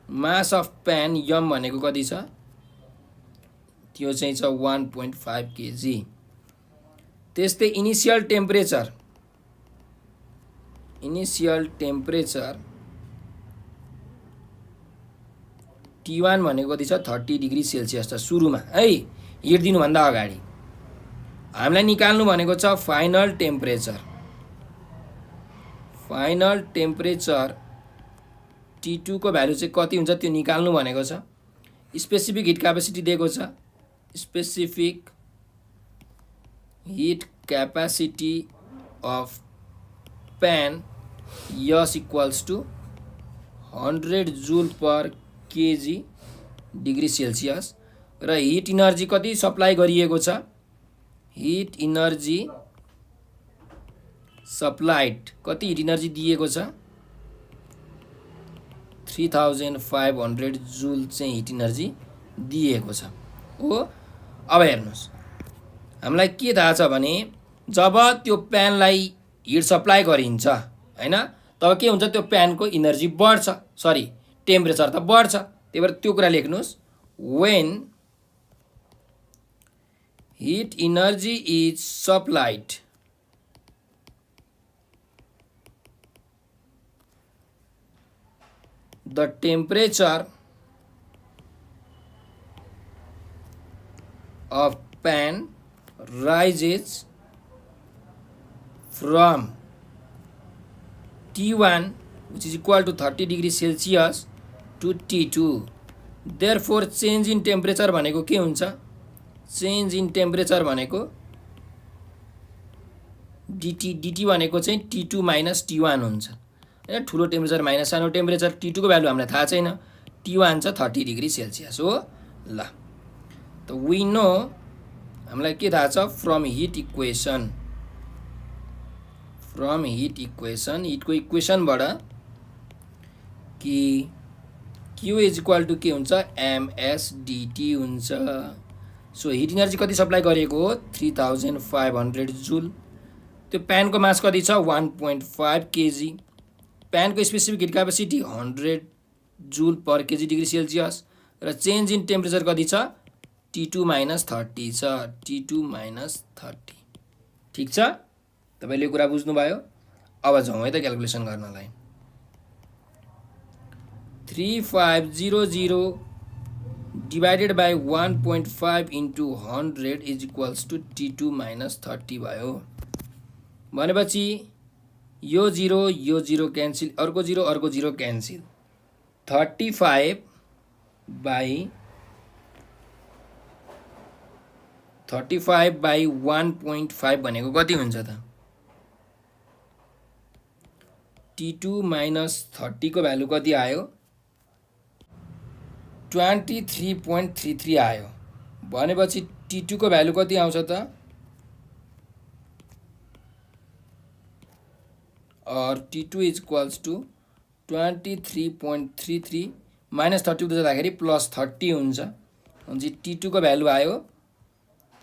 मास अफ प्यान यम भनेको कति छ त्यो चाहिँ छ 1.5 केजी। त्यस्तै इनिशियल टेम्परेचर T1 भनेको कति छ 30 डिग्री सेल्सियस छ सुरुमा है हिट दिनुभन्दा अगाडि। हामीलाई निकाल्नु भनेको छ फाइनल टेम्परेचर T2 को भ्यालु चाहिँ कति हुन्छ त्यो निकाल्नु भनेको छ। स्पेसिफिक हिट क्यापेसिटी दिएको छ। Specific heat capacity of pan S equals to 100 joule per kg degree Celsius र हिट इनर्जी कति सप्लाई गरिएको छ हिट इनर्जी सप्लाइड कति हिट इनर्जी दिएको छ 3500 जुल चाहिँ हिट इनर्जी दिएको छ हो। अब हेर्नुस् हामीलाई के थाहा छ भने जब त्यो प्यानलाई हिट सप्लाई गरिन्छ हैन तब के हुन्छ त्यो प्यानको इनर्जी बढ्छ टेम्परेचर त बढ्छ। त्यही भएर त्यो कुरा लेख्नुस् when heat energy is supplied the temperature of pan rises from T1 which is equal to 30 degree Celsius to T2 therefore change in temperature भनेको के हुन्छ change in temperature भनेको dt भनेको चाहिँ T2 minus T1 हुन्छ। हैन। ठुलो temperature minus सानो टेम्परेचर। T2 को भ्यालु हामीलाई थाहा छैन। T1 छ 30 डिग्री सेल्सियस हो। ल त वी नो हामीलाई के थाहा छ फ्रम हिट इक्वेसन, हिटको इक्वेसनबाट कि Q इज इक्वल टु के हुन्छ ms dt हुन्छ। सो हिट इनर्जी कति सप्लाई गरेको हो 3500 जुल। त्यो प्यानको मास कति छ 1.5 केजी। प्यानको स्पेसिफिक हिट क्यापेसिटी 100 जुल पर केजी डिग्री सेल्सियस र चेन्ज इन टेम्परेचर कति छ T2 - 30 छ। T2 - 30 ठीक छ। तपाईले यो कुरा बुझ्नुभयो। अब जाउँ है त क्याल्कुलेसन गर्नलाई। 3500 divided by 1.5 into 100 is equals to T2 - 30 भयो। भनेपछि यो 0 क्यान्सिल, अर्को 0 क्यान्सिल। 35 बाई 1.5 भनेको कति हुन्छ त T2 - 30 को भ्यालु कति आयो 23.33 आयो। भनेपछि T2 को भ्यालु कति आउँछ त और T2 is equals to 23.33 minus 30 जाँदाखेरि प्लस 30 हुन्छ। भनेपछि T2 को भ्यालु आयो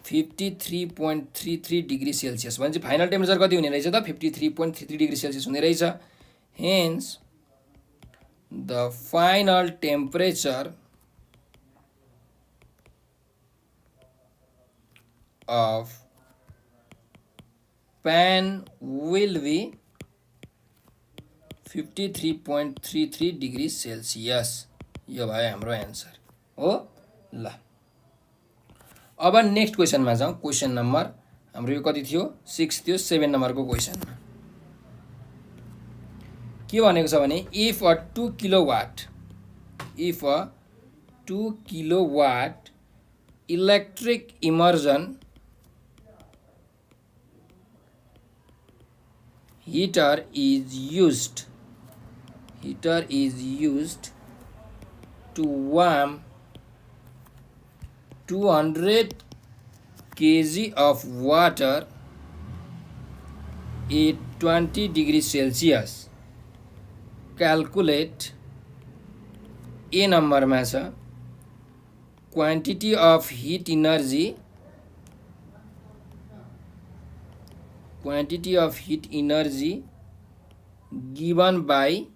53.33 डिग्री सेल्सियस। भनेपछि फाइनल टेम्परेचर कति हुने रहेछ त 53.33 डिग्री सेल्सियस हुने रहेछ। Hence the final temperature of pan will be 53.33 degree Celsius. यो भयो हाम्रो एन्सर हो। ल अब नेक्स्ट क्वेसनमा जाउँ। क्वेसन नम्बर हाम्रो यो कति थियो 6 थियो। 7 नम्बरको क्वेसनमा के भनेको छ भने if a 2 kilowatt electric immersion heater is used to warm 200 kg of water at 20 degree Celsius. Calculate A नम्बरमा छ quantity of heat energy given by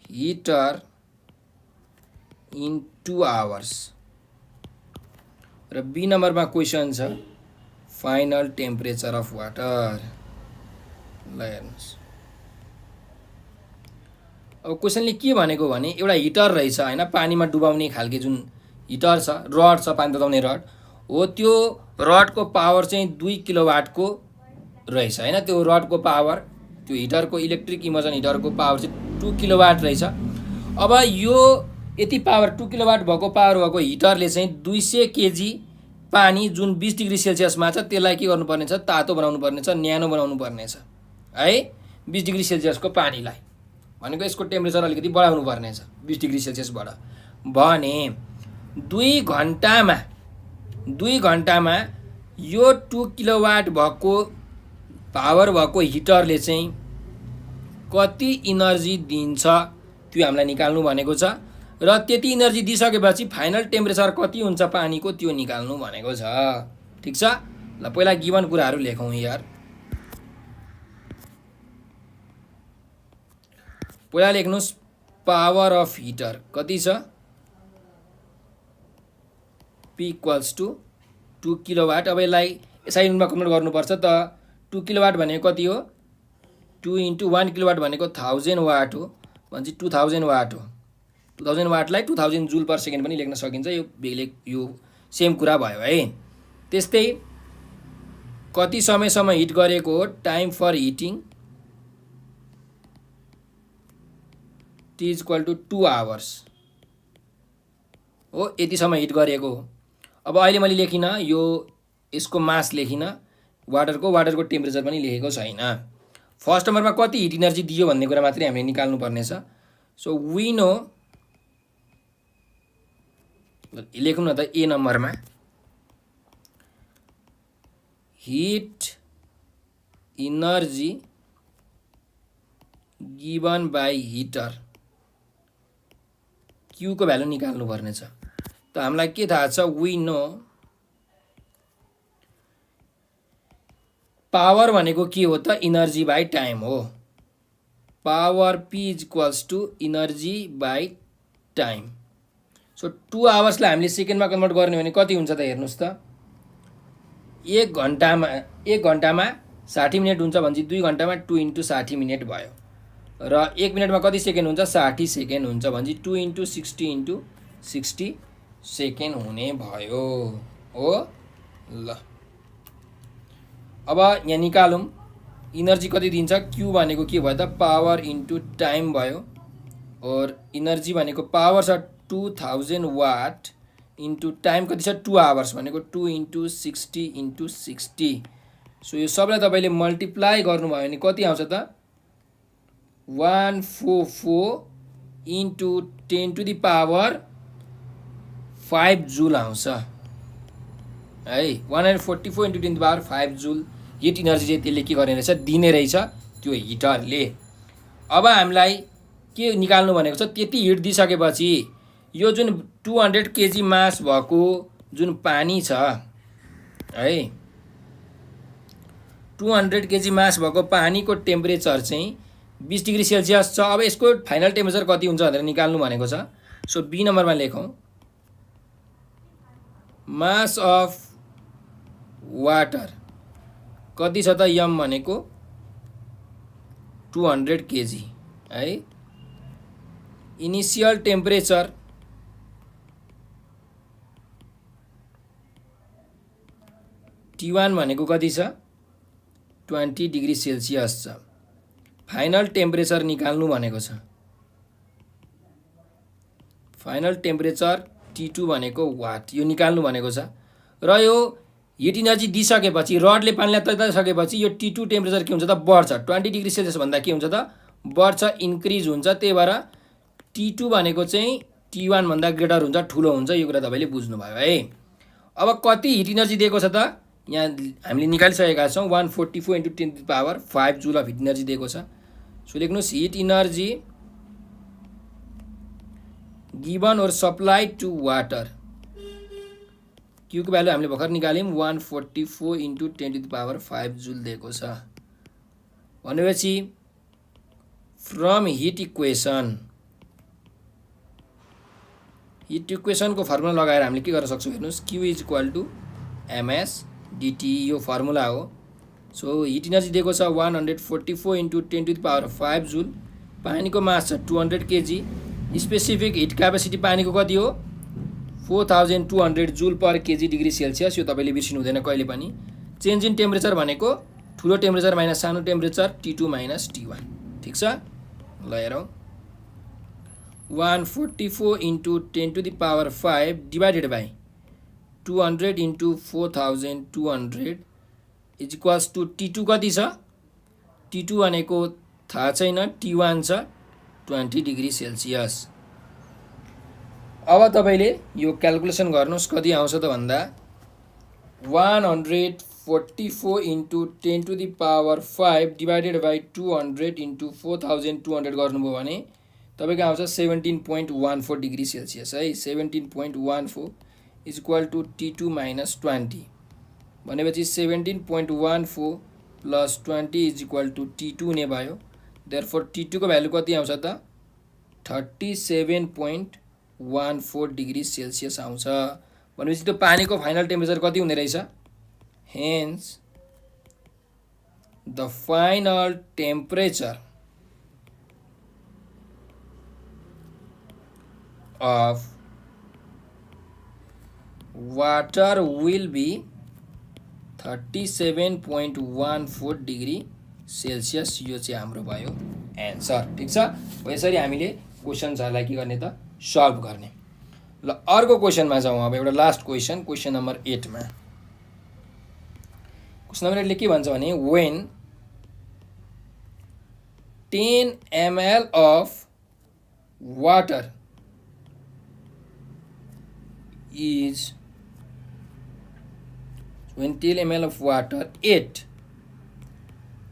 heater in 2 hours। र बी नम्बरमा क्वेसन छ फाइनल टेम्परेचर अफ वाटर। ल हेर्नुस् अब क्वेसनले के भनेको भने एउटा हिटर रहेछ हैन, पानीमा डुबाउने खालके जुन हिटर छ, रड छ, पानी तताउने रड हो। त्यो रडको पावर चाहिँ 2 किलोवाटको रहेछ हैन। त्यो रडको पावर, त्यो हिटरको इलेक्ट्रिक इमर्जन हिटरको पावर चाहिँ 2 किलोवाट रहेछ। अब यो यति पावर 2 किलोवाट भएको पावर भएको हिटरले चाहिँ 200 केजी पानी जुन 20 डिग्री सेल्सियसमा छ त्यसलाई के गर्नुपर्ने छ तातो बनाउनु पर्ने छ, न्यानो बनाउनु पर्ने छ है। 20 डिग्री सेल्सियसको पानीलाई भनेको यसको टेम्परेचर अलिकति बढाउनु पर्ने छ 20 डिग्री सेल्सियसबाट। भने 2 घण्टामा यो 2 किलोवाट भएको पावर भएको हिटरले चाहिँ कति इनर्जी दिन्छ त्यो हामीलाई निकाल्नु भनेको छ। र त्यति इनर्जी दिइसकेपछि फाइनल टेम्परेचर कति हुन्छ पानीको त्यो निकाल्नु भनेको छ। ठीक छ। ल पहिला गिवन कुराहरू लेखौँ यार। पहिला लेख्नुस् पावर अफ हिटर कति छ P इक्वल्स टु 2 किलोवाट। अब यसलाई एसआई युनिटमा कन्भर्ट गर्नुपर्छ त 2 किलोवाट भनेको कति हो 2 इन्टु 1 किलोवाट भनेको 1000 वाट हो। भनेपछि 2000 वाट हो। 2000 वाटलाई 2000 जुल पर सेकेन्ड पनि लेख्न सकिन्छ। यो सेम कुरा भयो है। त्यस्तै कति समयसम्म हिट गरेको हो time for heating T is equal to 2 hours हो। यति समय हिट गरेको हो। अब अहिले मैले लेखिन यो यसको मास लेखिन, वाटरको टेम्परेचर पनि लेखेको छैन। फर्स्ट नम्बरमा कति हिट इनर्जी दियो भन्ने कुरा मात्रै हामीले निकाल्नु पर्नेछ। सो वी नो, लेखौँ न त ए नम्बरमा heat energy given by heater, Q को भ्यालु निकाल्नु पर्नेछ। त हामीलाई के थाहा छ, वी नो पावर भनेको के हो त, इनर्जी बाई टाइम हो। Power P is equals to energy by time. So 2 आवर्सलाई हामीले सेकेन्डमा कन्भर्ट गर्ने भने कति हुन्छ त हेर्नुहोस् त, 1 घन्टामा 60 मिनट हुन्छ भने 2 घन्टामा 2 × 60 मिनट भयो, र 1 मिनटमा कति सेकेन्ड हुन्छ, 60 सेकेन्ड हुन्छ भने 2 × 60 × 60 सेकेन्ड हुने भयो हो। ल अब यहाँ निकालौँ, इनर्जी कति दिन्छ, क्यू भनेको के भयो त, पावर इन्टु टाइम भयो, और इनर्जी भनेको पावर छ 2000 वाट इन्टु टाइम कति छ 2 आवर्स भनेको 2 × 60 × 60। सो यो सबलाई तपाईँले मल्टिप्लाई गर्नुभयो भने कति आउँछ त, 144 × 10⁵ जुल आउँछ है। 144 × 10⁵ जुल हिट इनर्जी चाहिँ त्यसले के गर्ने रहेछ, दिने रहेछ त्यो हिटरले। अब हामीलाई के निकाल्नु भनेको छ, त्यति हिट दिइसकेपछि यो जुन 200 केजी मास भएको जुन पानी छ है, 200 केजी मास भएको पानीको टेम्परेचर चाहिँ 20 डिग्री सेल्सियस छ। अब यसको फाइनल टेम्परेचर कति हुन्छ भनेर निकाल्नु भनेको छ। सो बी नम्बरमा लेखौँ, मास अफ वाटर कति छ त, यम भनेको 200 केजी है। इनिसियल टेम्परेचर T1 भनेको कति छ, 20 डिग्री सेल्सियस छ। फाइनल टेम्परेचर निकाल्नु भनेको छ, फाइनल टेम्परेचर T2 भनेको वाट, यो निकाल्नु भनेको छ। र यो हिट इनर्जी दिइसकेपछि, रडले पानीलाई तताइसकेपछि यो T2 टेम्परेचर के हुन्छ त, बढ्छ। 20 डिग्री सेल्सियस भन्दा के हुन्छ त, बढ्छ, इन्क्रिज हुन्छ। त्यही भएर T2 भनेको चाहिँ T1 भन्दा ग्रेटर हुन्छ, ठुलो हुन्छ। यो कुरा तपाईँले बुझ्नुभयो है। अब कति हिट इनर्जी दिएको छ त, यहाँ हामीले निकालिसकेका छौँ, 144 × 10⁵ जुल अफ हिट इनर्जी दिएको छ। सो लेख्नुहोस्, हिट इनर्जी गिवन और सप्लाई टु वाटर, क्यू को भ्यालु हामीले भर्खर निकाल्यौँ, 144 × 10⁵ जुल दिएको छ भनेपछि फ्रम हिट इक्वेसनको फर्मुला लगाएर हामीले के गर्न सक्छौँ हेर्नुहोस्, Q is equal to MS DT, यो फर्मुला हो। सो हिट इनर्जी दिएको छ 144 × 10⁵ जुल, पानीको मास छ 200 केजी, स्पेसिफिक हिट क्यापेसिटी पानीको कति हो, 4200 joule per KG degree Celsius. यो तपाईँले बिर्सिनु हुँदैन कहिले पनि। चेन्ज इन टेम्परेचर भनेको ठुलो टेम्परेचर माइनस सानो टेम्परेचर, T2 माइनस T1, ठिक छ। ल हेरौँ, 144 × 10⁵ divided by 200 × 4200 is equals to T2 कति छ, T2 भनेको थाहा छैन, T1 छ 20 डिग्री सेल्सियस। अब तपाईँले यो क्याल्कुलेसन गर्नुहोस् कति आउँछ त भन्दा, 144 × 10⁵ डिभाइडेड बाई 200 × 4200 गर्नुभयो भने तपाईँको आउँछ 17.14 डिग्री सेल्सियस है। 17.14 is equal to T2 minus 20 भनेपछि 17.14 plus 20 is equal to T2 हुने भयो। देयरफोर T2 को भ्यालु कति आउँछ त, 37.14 डिग्री सेल्सियस आउँछ भनेपछि त्यो पानीको फाइनल टेम्परेचर कति हुने रहेछ। Hence the final temperature of water will be 37.14 degree Celsius. यो चाहिँ हाम्रो भयो एन्सर, ठिक छ। यसरी हामीले क्वेसन्सहरूलाई के गर्ने त, सल्भ गर्ने। ल अर्को क्वेसनमा जाउँ। अब एउटा लास्ट क्वेसन, क्वेसन नम्बर 8 मा। क्वेसन नम्बर 8 ले के भन्छ भने, when 10 ml of water is when 10 ml of water at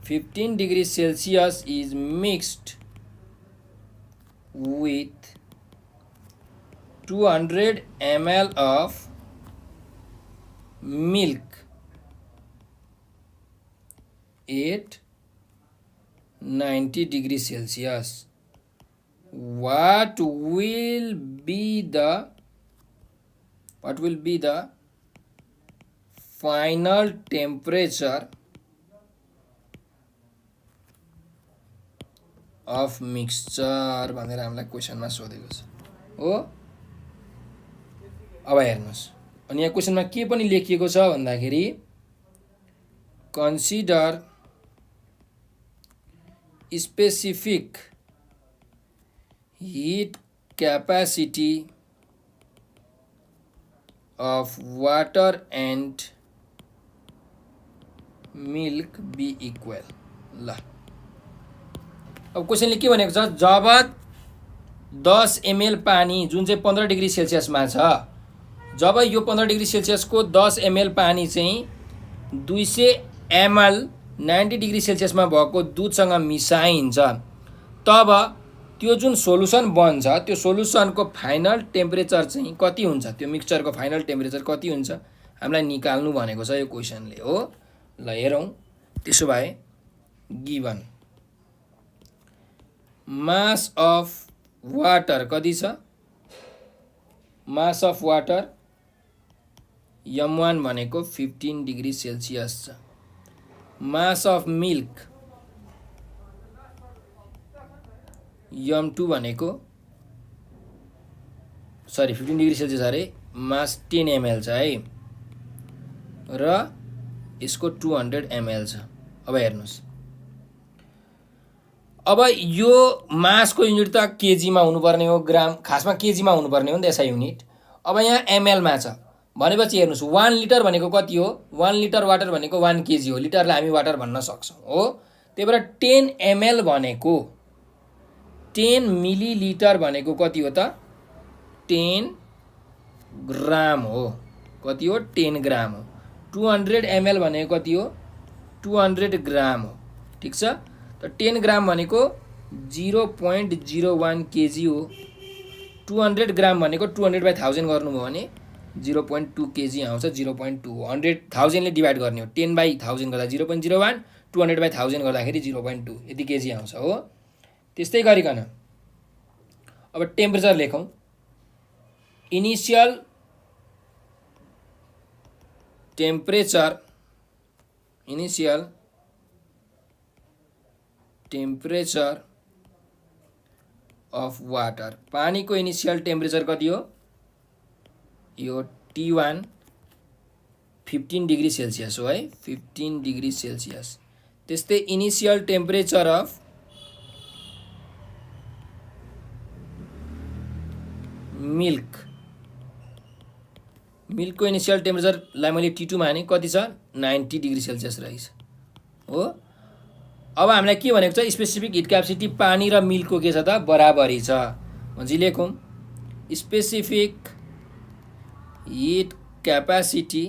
15 degrees Celsius is mixed with 200 ml of milk at 90 degrees Celsius, what will be the final temperature of mixture भनेर हामीलाई क्वेसनमा सोधेको छ हो। अब हेर्नुस्, अनि यहाँ क्वेसनमा के पनि लेखिएको छ भन्दाखेरि consider specific heat capacity of water and milk be equal। ल अब क्वेसनले के भनेको छ, जब 10 ml पानी जुन चाहिँ 15 डिग्री सेल्सियसमा छ, जब यो 15 डिग्री सेल्सियसको 10 ml पानी चाहिँ 200 ml 90 डिग्री सेल्सियसमा भएको दुधसँग मिसाइन्छ, तब त्यो जुन सोलुसन बन्छ त्यो सोलुसनको फाइनल टेम्परेचर चाहिँ कति हुन्छ, त्यो मिक्सचरको फाइनल टेम्परेचर कति हुन्छ हामीलाई निकाल्नु भनेको छ यो क्वेसनले हो। ल हेरौँ, त्यसो भए गिभन मास अफ वाटर कति छ, मास अफ वाटर m1 भनेको 15 डिग्री सेल्सियस छ, मास अफ मिल्क m2 भनेको 15 डिग्री सेल्सियस अरे मास 10 ml छ है, र यसको 200 ml छ। अब हेर्नुस्, अब यो मासको युनिट त केजीमा हुनुपर्ने हो, ग्राम खासमा केजीमा हुनुपर्ने हो नि त यसै युनिट। अब यहाँ एमएलमा छ भनेपछि हेर्नुस् 1 लिटर भनेको कति हो, 1 लिटर वाटर भनेको 1 केजी हो, लिटरलाई हामी वाटर भन्न सक्छौँ हो। त्यही भएर 10 ml भनेको 10 मिलिलिटर भनेको कति हो त, 10 ग्राम हो। कति हो, 10 ग्राम हो। 200 ml भनेको कति हो, 200 ग्राम हो। ठिक छ, त 10 ग्राम भनेको 0.01 केजी हो। 200 ग्राम भनेको 200/1000 गर्नुभयो भने 0.2 केजी आउँछ। 0.2 100,000 ले डिभाइड गर्ने हो, 10/1000 गर्दा 0.01, 200/1000 गर्दाखेरि 0.2, यति केजी आउँछ हो। त्यस्तै गरिकन अब टेम्परेचर लेखौँ। इनिशियल टेम्परेचर अफ वाटर, पानी को इनिशियल टेम्परेचर कति हो, यो T1 15 डिग्री सेल्सियस हो है, 15 डिग्री सेल्सियस। त्यस्तै इनिशियल टेम्परेचर अफ मिल्क को इनिशियल टेम्परेचरलाई मैले T2 माने, कति छ 90 डिग्री सेल्सियस रहेछ हो। अब हामीलाई के भनेको छ, स्पेसिफिक हिट क्यापेसिटी पानी र मिल्कको के छ त, बराबरी छ। भनेपछि लेखौँ specific heat capacity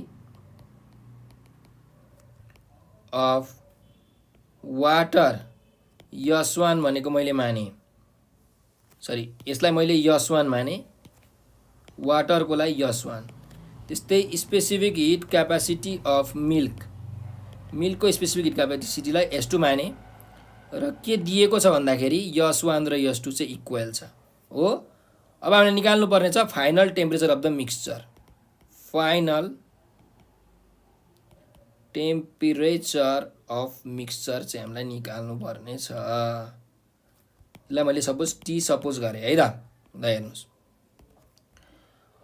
of water S1 भनेको मैले माने, यसलाई मैले S1 माने, वाटरको लागि S1। त्यस्तै स्पेसिफिक हिट क्यापेसिटी अफ मिल्कको स्पेसिफिक हिट क्यापेसिटीलाई S2 माने, र के दिएको छ भन्दाखेरि S1 र S2 चाहिँ इक्वल छ हो। अब हामीले निकाल्नु पर्ने छ final temperature of the mixture. Final temperature of mixture चाहिँ हामीलाई निकाल्नु पर्ने छ। यसलाई मैले सपोज T सपोज गरेँ है त। ल हेर्नुस्,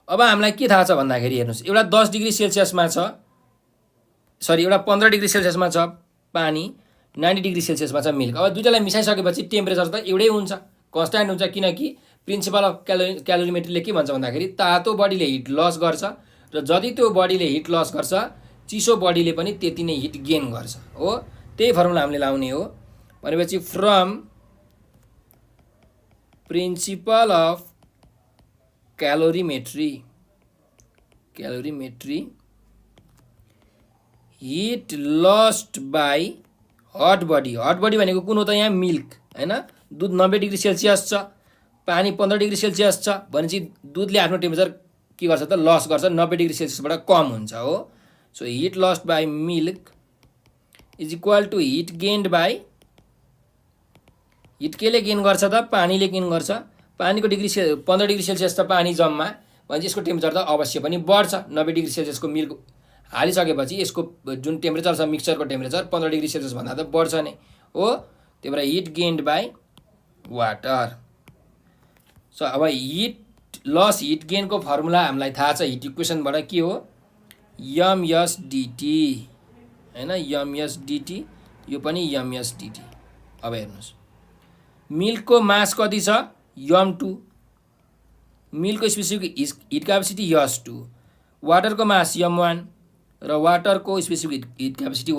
अब हामीलाई के थाहा छ भन्दाखेरि हेर्नुस्, एउटा 10 डिग्री सेल्सियसमा छ, एउटा 15 डिग्री सेल्सियसमा छ पानी, 90 डिग्री सेल्सियसमा छ मिल्क। अब दुईटालाई मिसाइसकेपछि टेम्परेचर त एउटै हुन्छ, कन्स्ट्यान्ट हुन्छ, किनकि प्रिन्सिपल अफ क्यालोरिमेट्रीले के भन्छ भन्दाखेरि तातो बडीले हिट लस गर्छ, र जति त्यो बडीले हिट लस गर्छ चिसो बडीले पनि त्यति नै हिट गेन गर्छ हो। त्यही फर्मुला हामीले लाउने हो। भनेपछि from principle of calorimetry heat lost by hot body भनेको कुन हो त यहाँ मिल्क हैन दुध 90 डिग्री सेल्सियस छ पानी 15 डिग्री सेल्सियस छ भनेपछि दुधले आफ्नो टेम्परेचर के गर्छ त लस गर्छ 90 डिग्री सेल्सियसबाट कम हुन्छ हो so heat lost by milk is equal to heat gained by heat केले गेन गर्छ त पानीले गेन गर्छ पानीको 15 डिग्री सेल्सियस त पानी जम्मा भनेपछि यसको टेम्परेचर त अवश्य पनि बढ्छ 90 डिग्री सेल्सियसको मिल्क हालिसकेपछि यसको जुन टेम्परेचर छ मिक्सचरको टेम्परेचर 15 डिग्री सेल्सियस भन्दा त बढ्छ नै हो त्यही भएर hit gained by water so अब हिट लस हिट गेनको फर्मुला हामीलाई थाहा छ हिट इक्वेसनबाट के हो msdt हैन msdt यो पनि msdt अब हेर्नुस् मिल्कको मास कति छ m2 मिल्कको स्पेसिफिक हिट क्यापेसिटी s2 वाटरको मास m1 र वाटरको स्पेसिफिक हिट क्यापेसिटी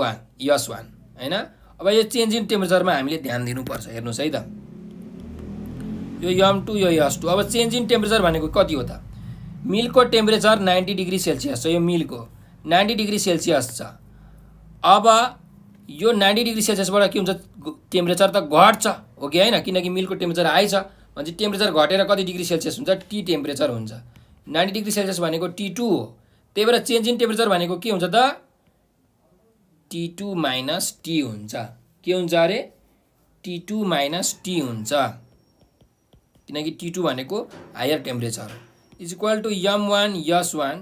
s1 हैन अब यो चेन्ज इन टेम्परेचरमा हामीले ध्यान दिनुपर्छ हेर्नुस् है त यो m2 यो s2 अब चेन्ज इन टेम्परेचर भनेको कति हो त मिल्कको टेम्परेचर 90 डिग्री सेल्सियस छ यो मिल्कको 90 डिग्री सेल्सियस छ अब यो 90 डिग्री सेल्सियसबाट के हुन्छ टेम्परेचर त घट्छ हो कि हैन किनकि मिल्कको टेम्परेचर हाई छ भने टेम्परेचर घटेर कति डिग्री सेल्सियस हुन्छ टी टेम्परेचर हुन्छ 90 डिग्री सेल्सियस भनेको T2 हो त्यही भएर चेन्ज इन टेम्परेचर भनेको के हुन्छ त T2 माइनस T हुन्छ के हुन्छ अरे T2 माइनस T हुन्छ किनकि T2 भनेको higher temperature is equal to m1 s1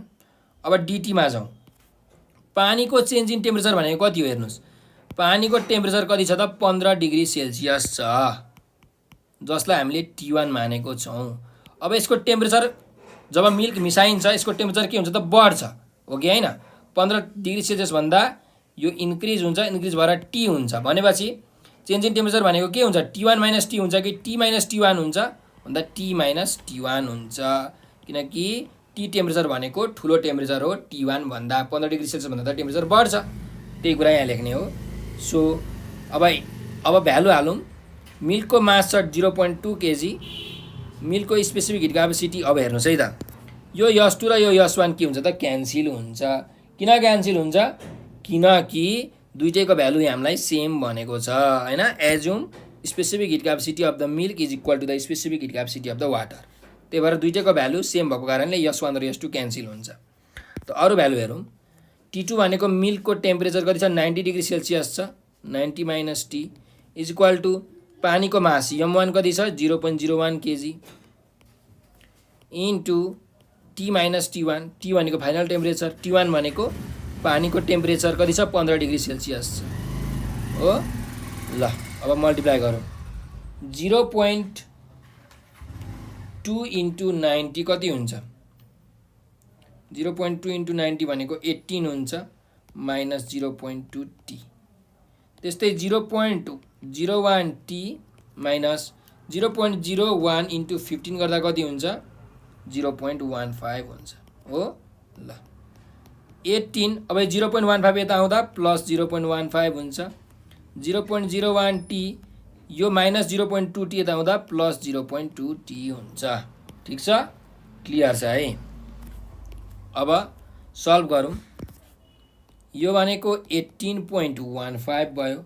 अब dt मा जाउँ पानीको चेन्ज इन टेम्परेचर भनेको कति हो हेर्नुस् पानीको टेम्परेचर कति छ त 15 डिग्री सेल्सियस छ जसलाई हामीले T1 मानेको छौं अब यसको टेम्परेचर जब मिल्क मिसाइन्छ यसको टेम्परेचर के हुन्छ त बढ्छ हो कि हैन 15 डिग्री सेल्सियस भन्दा यो इन्क्रिज हुन्छ इन्क्रिज भएर T हुन्छ भनेपछि चेन्ज इन टेम्परेचर भनेको के हुन्छ T1 माइनस T हुन्छ कि T माइनस T1 हुन्छ भन्दा T माइनस T1 हुन्छ किनकि T टेम्परेचर भनेको ठुलो टेम्परेचर हो T1 भन्दा 15 डिग्री सेल्सियस भन्दा त टेम्परेचर बढ्छ त्यही कुरा यहाँ लेख्ने हो सो अब भ्यालु हालौं मिल्कको मास छ 0.2 केजी मिल्कको स्पेसिफिक हिट क्यापेसिटी अब हेर्नुस् है त यो s2 र यो s1 के हुन्छ त क्यान्सल हुन्छ किन क्यान्सल हुन्छ किनकि दुईटैको भ्यालु हामीलाई सेम भनेको छ हैन assume specific heat capacity of the milk is equal to the specific heat capacity of the water त्यही भएर दुईटैको भ्यालु सेम भएको कारणले s1 र s2 क्यान्सल हुन्छ त अरु भ्यालु हेरौं T2 भनेको मिल्कको टेम्परेचर कति छ 90 डिग्री सेल्सियस छ 90 minus T is equal to पानीको मास m1 कति छ 0.01 KG into T minus T1 T भनेको फाइनल टेम्परेचर T1 भनेको पानीको टेम्परेचर कति छ 15 डिग्री सेल्सियस हो ल अब मल्टिप्लाई गरौँ 0.2 इन्टु 90 कति हुन्छ 0.2 इन्टु 90 भनेको 18 हुन्छ माइनस 0.2 T त्यस्तै 0.01 T माइनस 0.01 इन्टु 15 गर्दा कति हुन्छ 0.15 हुन्छ हो ल 18 अब 0.15 यता आउँदा प्लस 0.15 हुन्छ 0.01 T यो माइनस 0.2 T यता आउँदा प्लस 0.2 T हुन्छ ठीक छ क्लियर छ है अब सल्भ गरौँ यो भनेको 18.15 भयो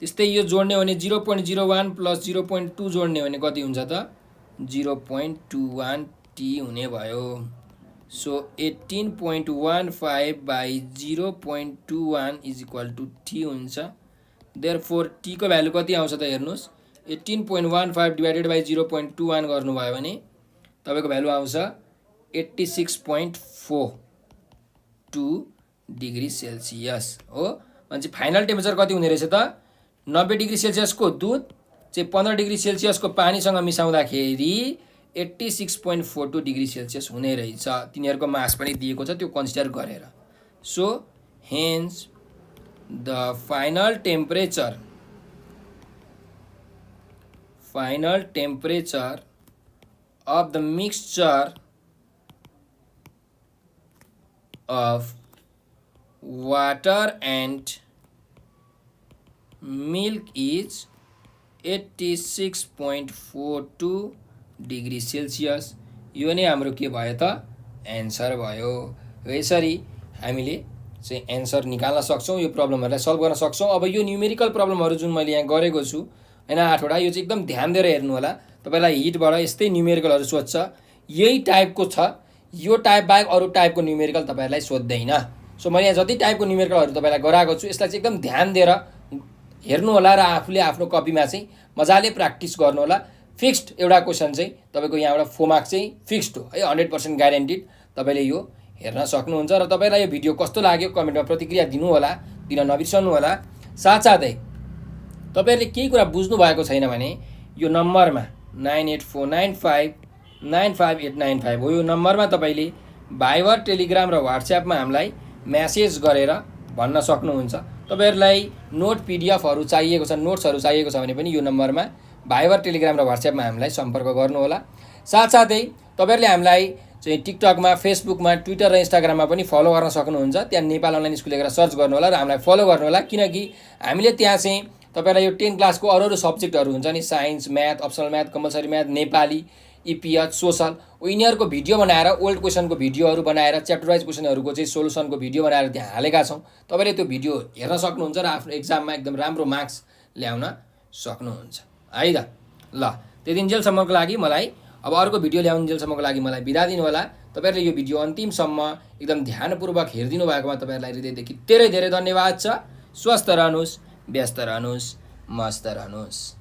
त्यस्तै यो जोड्ने हो भने 0.01 प्लस 0.2 जोड्ने हो भने कति हुन्छ त 0.21 T हुने भयो so 18.15 by 0.21 is equal to T हुन्छ देयरफोर T को भ्यालु कति आउँछ त हेर्नुस् 18.15 डिवाइडेड बाई 0.21 गर्नुभयो भने तपाईको भ्यालु आउँछ 86.42 डिग्री सेल्सियस हो भने फाइनल टेम्परेचर कति हुने रहेछ त 90 डिग्री सेल्सियस को दूध चाहिँ 15 डिग्री सेल्सियस को पानीसँग मिसाउँदाखेरि 86.42 डिग्री सेल्सियस हुने रहेछ तिनीहरुको मास पनि दिएको छ त्यो कन्सिडर गरेर so hence the final temperature of the mixture of water and milk is 86.42 degree Celsius. यो नै हाम्रो के भयो त एन्सर भयो। यसरी हामीले चाहिँ एन्सर निकाल्न सक्छौँ, यो प्रब्लमहरूलाई सल्भ गर्न सक्छौँ। अब यो न्युमेरिकल प्रब्लमहरू जुन मैले यहाँ गरेको छु होइन 8वटा, यो चाहिँ एकदम ध्यान दिएर हेर्नु होला। तपाईँलाई हिटबाट यस्तै न्युमेरिकलहरू सोध्छ, यही टाइपको छ, यो टाइप बाहेक अरू टाइपको न्युमेरिकल तपाईँहरूलाई सोध्दैन। सो मैले यहाँ जति टाइपको न्युमेरिकलहरू तपाईँलाई गराएको छु यसलाई चाहिँ एकदम ध्यान दिएर हेर्नु होला र आफूले आफ्नो कपीमा चाहिँ मजाले प्र्याक्टिस गर्नु होला। फिक्स्ड एउटा क्वेसन चाहिँ तपाईँको यहाँबाट 4 मार्क्स चाहिँ फिक्स्ड हो है, 100% ग्यारेन्टिड। तपाईँले यो हेर्न सक्नुहुन्छ र तपाईँलाई यो भिडियो कस्तो लाग्यो कमेन्टमा प्रतिक्रिया दिनु होला, दिन नबिर्सनु होला। साथसाथै तपाईँहरूले केही कुरा बुझ्नु भएको छैन भने यो नम्बरमा 9849595895 हो, यो नम्बरमा तपाईँले भाइबर, टेलिग्राम र व्हाट्सएपमा हामीलाई म्यासेज गरेर भन्न सक्नुहुन्छ। तपाईँहरूलाई नोट पिडिएफहरू चाहिएको छ, नोट्सहरू चाहिएको छ भने पनि यो नम्बरमा भाइबर, टेलिग्राम र व्हाट्सएपमा हामीलाई सम्पर्क गर्नुहोला। साथसाथै तपाईँहरूले हामीलाई चाहिँ टिकटकमा, फेसबुकमा, ट्विटर र इन्स्टाग्राममा पनि फलो गर्न सक्नुहुन्छ। त्यहाँ नेपाल अनलाइन स्कुल लेखेर सर्च गर्नुहोला र हामीलाई फलो गर्नुहोला, किनकि हामीले त्यहाँ चाहिँ तपाईँलाई यो 10 क्लासको अरू सब्जेक्टहरू हुन्छ नि, science, math, optional math, compulsory math, Nepali, EPH, social, यिनीहरूको भिडियो बनाएर, ओल्ड क्वेसनको भिडियोहरू बनाएर, च्याप्टर वाइज क्वेसनहरूको चाहिँ सोल्युसनको भिडियो बनाएर त्यहाँ हालेका छौँ। तपाईँले त्यो भिडियो हेर्न सक्नुहुन्छ र आफ्नो एक्जाममा एकदम राम्रो मार्क्स ल्याउन सक्नुहुन्छ है त। ल त्यतिन्जेलसम्मको लागि मलाई अब अर्को भिडियो ल्याउन्जेलसम्मको लागि मलाई बिदा दिनु होला। तपाईँहरूले यो भिडियो अन्तिमसम्म एकदम ध्यानपूर्वक हेरिदिनु भएकोमा तपाईँहरूलाई हृदयदेखि धेरै धेरै धन्यवाद छ। स्वस्थ रहनुहोस्, व्यस्त रहनुहोस्, मस्त रहनुहोस्।